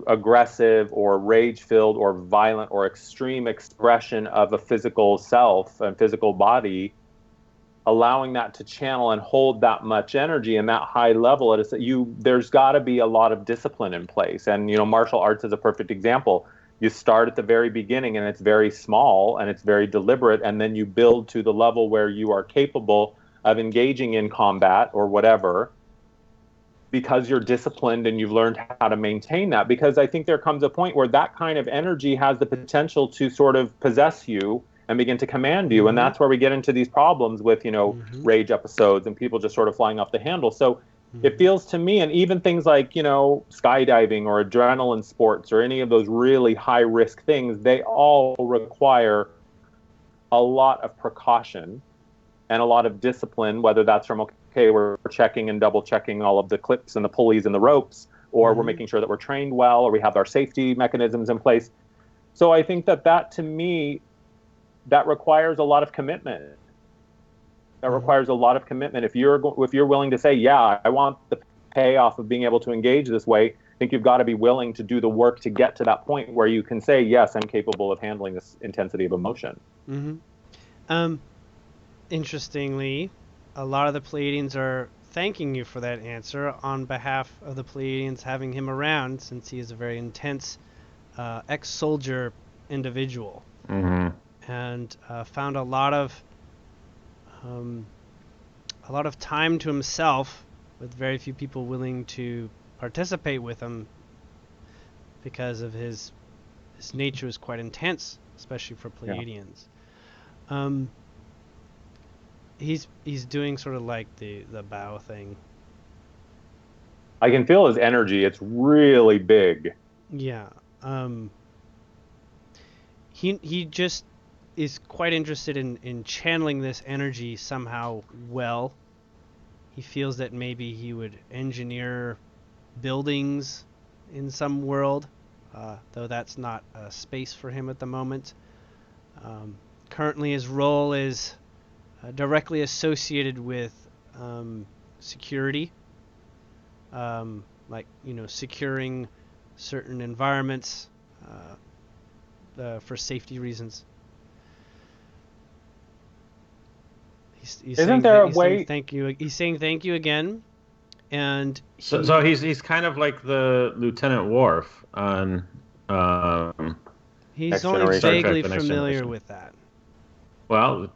aggressive or rage-filled or violent or extreme expression of a physical self and physical body, allowing that to channel and hold that much energy and that high level, there's got to be a lot of discipline in place. And, martial arts is a perfect example. You start at the very beginning and it's very small and it's very deliberate, and then you build to the level where you are capable of engaging in combat or whatever, because you're disciplined and you've learned how to maintain that. Because I think there comes a point where that kind of energy has the potential to sort of possess you and begin to command you. And that's where we get into these problems with, rage episodes and people just sort of flying off the handle. So it feels to me, and even things like, skydiving or adrenaline sports or any of those really high risk things, they all require a lot of precaution and a lot of discipline, whether that's from, we're checking and double checking all of the clips and the pulleys and the ropes, or we're making sure that we're trained well, or we have our safety mechanisms in place. So I think that to me, that requires a lot of commitment. That requires a lot of commitment. If you're willing to say, yeah, I want the payoff of being able to engage this way, I think you've got to be willing to do the work to get to that point where you can say, yes, I'm capable of handling this intensity of emotion. Interestingly, a lot of the Pleiadians are thanking you for that answer on behalf of the Pleiadians having him around, since he is a very intense ex-soldier individual, and found a lot of time to himself, with very few people willing to participate with him, because of his nature is quite intense, especially for Pleiadians. He's doing sort of like the bow thing. I can feel his energy. It's really big. Yeah. He just is quite interested in channeling this energy somehow well. He feels that maybe he would engineer buildings in some world, though that's not a space for him at the moment. Currently his role is directly associated with security, securing certain environments for safety reasons. He's Isn't there a way? Thank you. He's saying thank you again, and so he's kind of like the Lieutenant Worf on. He's only vaguely familiar with that. Well,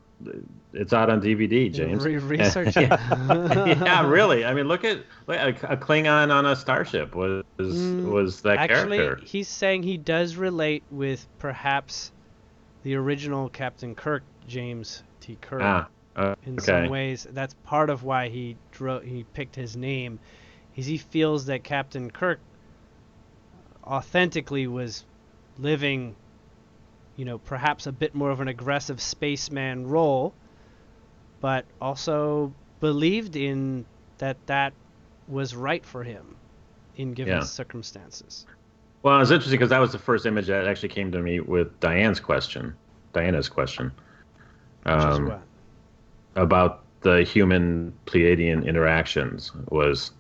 it's out on DVD, James. Research it. Yeah, really. I mean, look at a Klingon on a starship was that character. Actually, he's saying he does relate with perhaps the original Captain Kirk, James T. Kirk. In some ways, that's part of why he picked his name, is he feels that Captain Kirk authentically was living, perhaps a bit more of an aggressive spaceman role, but also believed in that was right for him in given circumstances. Well, it's interesting because that was the first image that actually came to me with Diana's question. Which is what? About the human Pleiadian interactions was,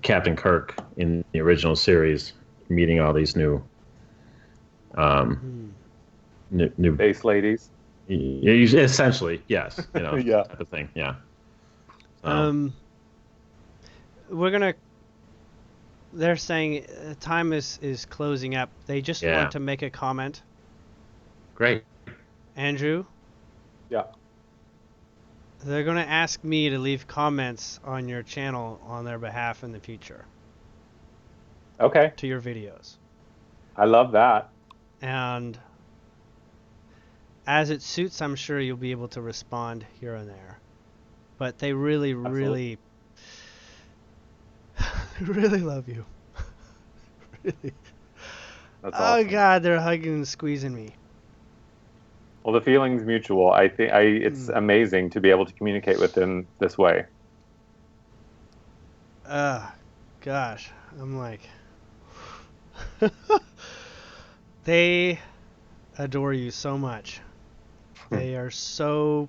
Captain Kirk in the original series meeting all these new base ladies. Essentially, yes. Yeah. Type of thing. Yeah. We're gonna they're saying time is closing up. They just Yeah. want to make a comment. Great. Andrew, Yeah. they're going to ask me to leave comments on your channel on their behalf in the future Okay. to your videos. I love that. And as it suits, I'm sure you'll be able to respond here and there. But they really, Absolutely. really love you. Really. That's Oh awesome. God, they're hugging and squeezing me. Well, the feeling's mutual. I think it's amazing to be able to communicate with them this way. Gosh, I'm like, they adore you so much. They are so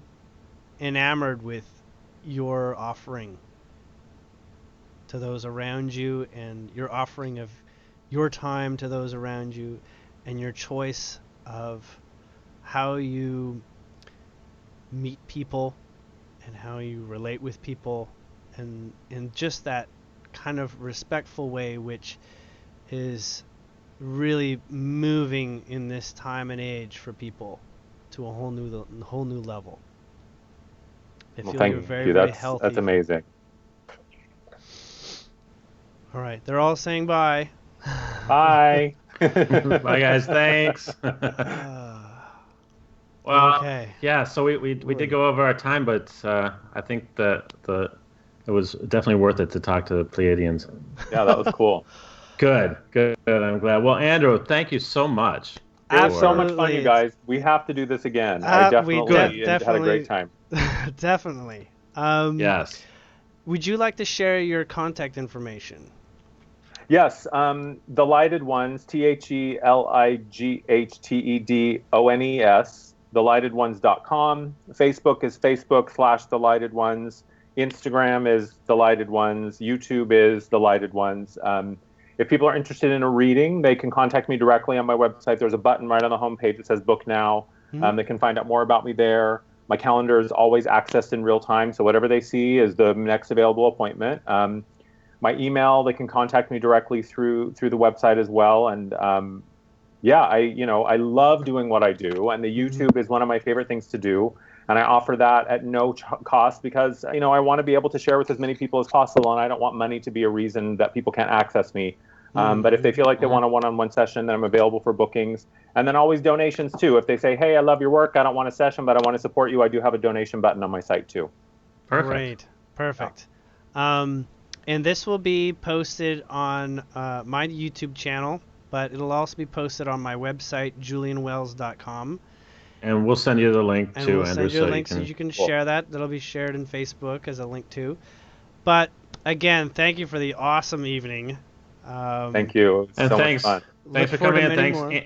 enamored with your offering to those around you, and your offering of your time to those around you, and your choice of how you meet people and how you relate with people, and in just that kind of respectful way, which is really moving in this time and age for people to a whole new level. I Well, feel thank you're very, you. very healthy. That's amazing. All right, they're all saying bye. Bye. Bye, guys. Thanks. Well, Okay. yeah. So we did go over our time, but I think that it was definitely worth it to talk to the Pleiadians. Yeah, that was cool. Good. I'm glad. Well, Andrew, thank you so much. It was so much fun, Absolutely. you guys. We have to do this again. I definitely had a definitely great time. Definitely. Yes. Would you like to share your contact information? Yes, The Lighted Ones, TheLightedOnes, thelightedones.com. Facebook is Facebook/The Lighted Ones. Instagram is The Lighted Ones. YouTube is The Lighted Ones. If people are interested in a reading, they can contact me directly on my website. There's a button right on the homepage that says book now. They can find out more about me there. My calendar is always accessed in real time, so whatever they see is the next available appointment. My email, they can contact me directly through the website as well. And I love doing what I do, and the YouTube is one of my favorite things to do. And I offer that at no cost because, I want to be able to share with as many people as possible, and I don't want money to be a reason that people can't access me. But if they feel like they want a one-on-one session, then I'm available for bookings. And then always donations too. If they say, hey, I love your work, I don't want a session, but I want to support you, I do have a donation button on my site too. Perfect. Perfect. And this will be posted on my YouTube channel, but it'll also be posted on my website, julianwells.com. And we'll send you the link And too, we'll Andrew, send you a link so you can share that. That'll be shared in Facebook as a link too. But again, thank you for the awesome evening. Thank you. It was And so thanks. much fun. Thanks for Look forward coming to in. many more.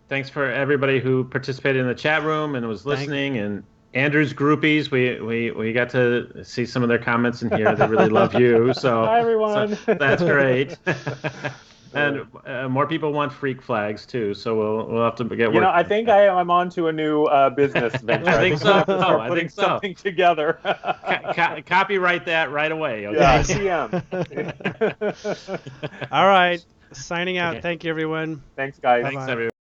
Thanks for everybody who participated in the chat room and was listening. And Andrew's groupies, we got to see some of their comments in here. They really love you. So Hi, everyone. So that's great. And more people want freak flags too. So we'll have to get. I think I'm on to a new business venture. I think so. I'm gonna start I putting think so. something together. Copyright that right away. Okay? Yeah, TM. All right. Signing out. Okay. Thank you, everyone. Thanks, guys. Bye-bye. Thanks, everyone.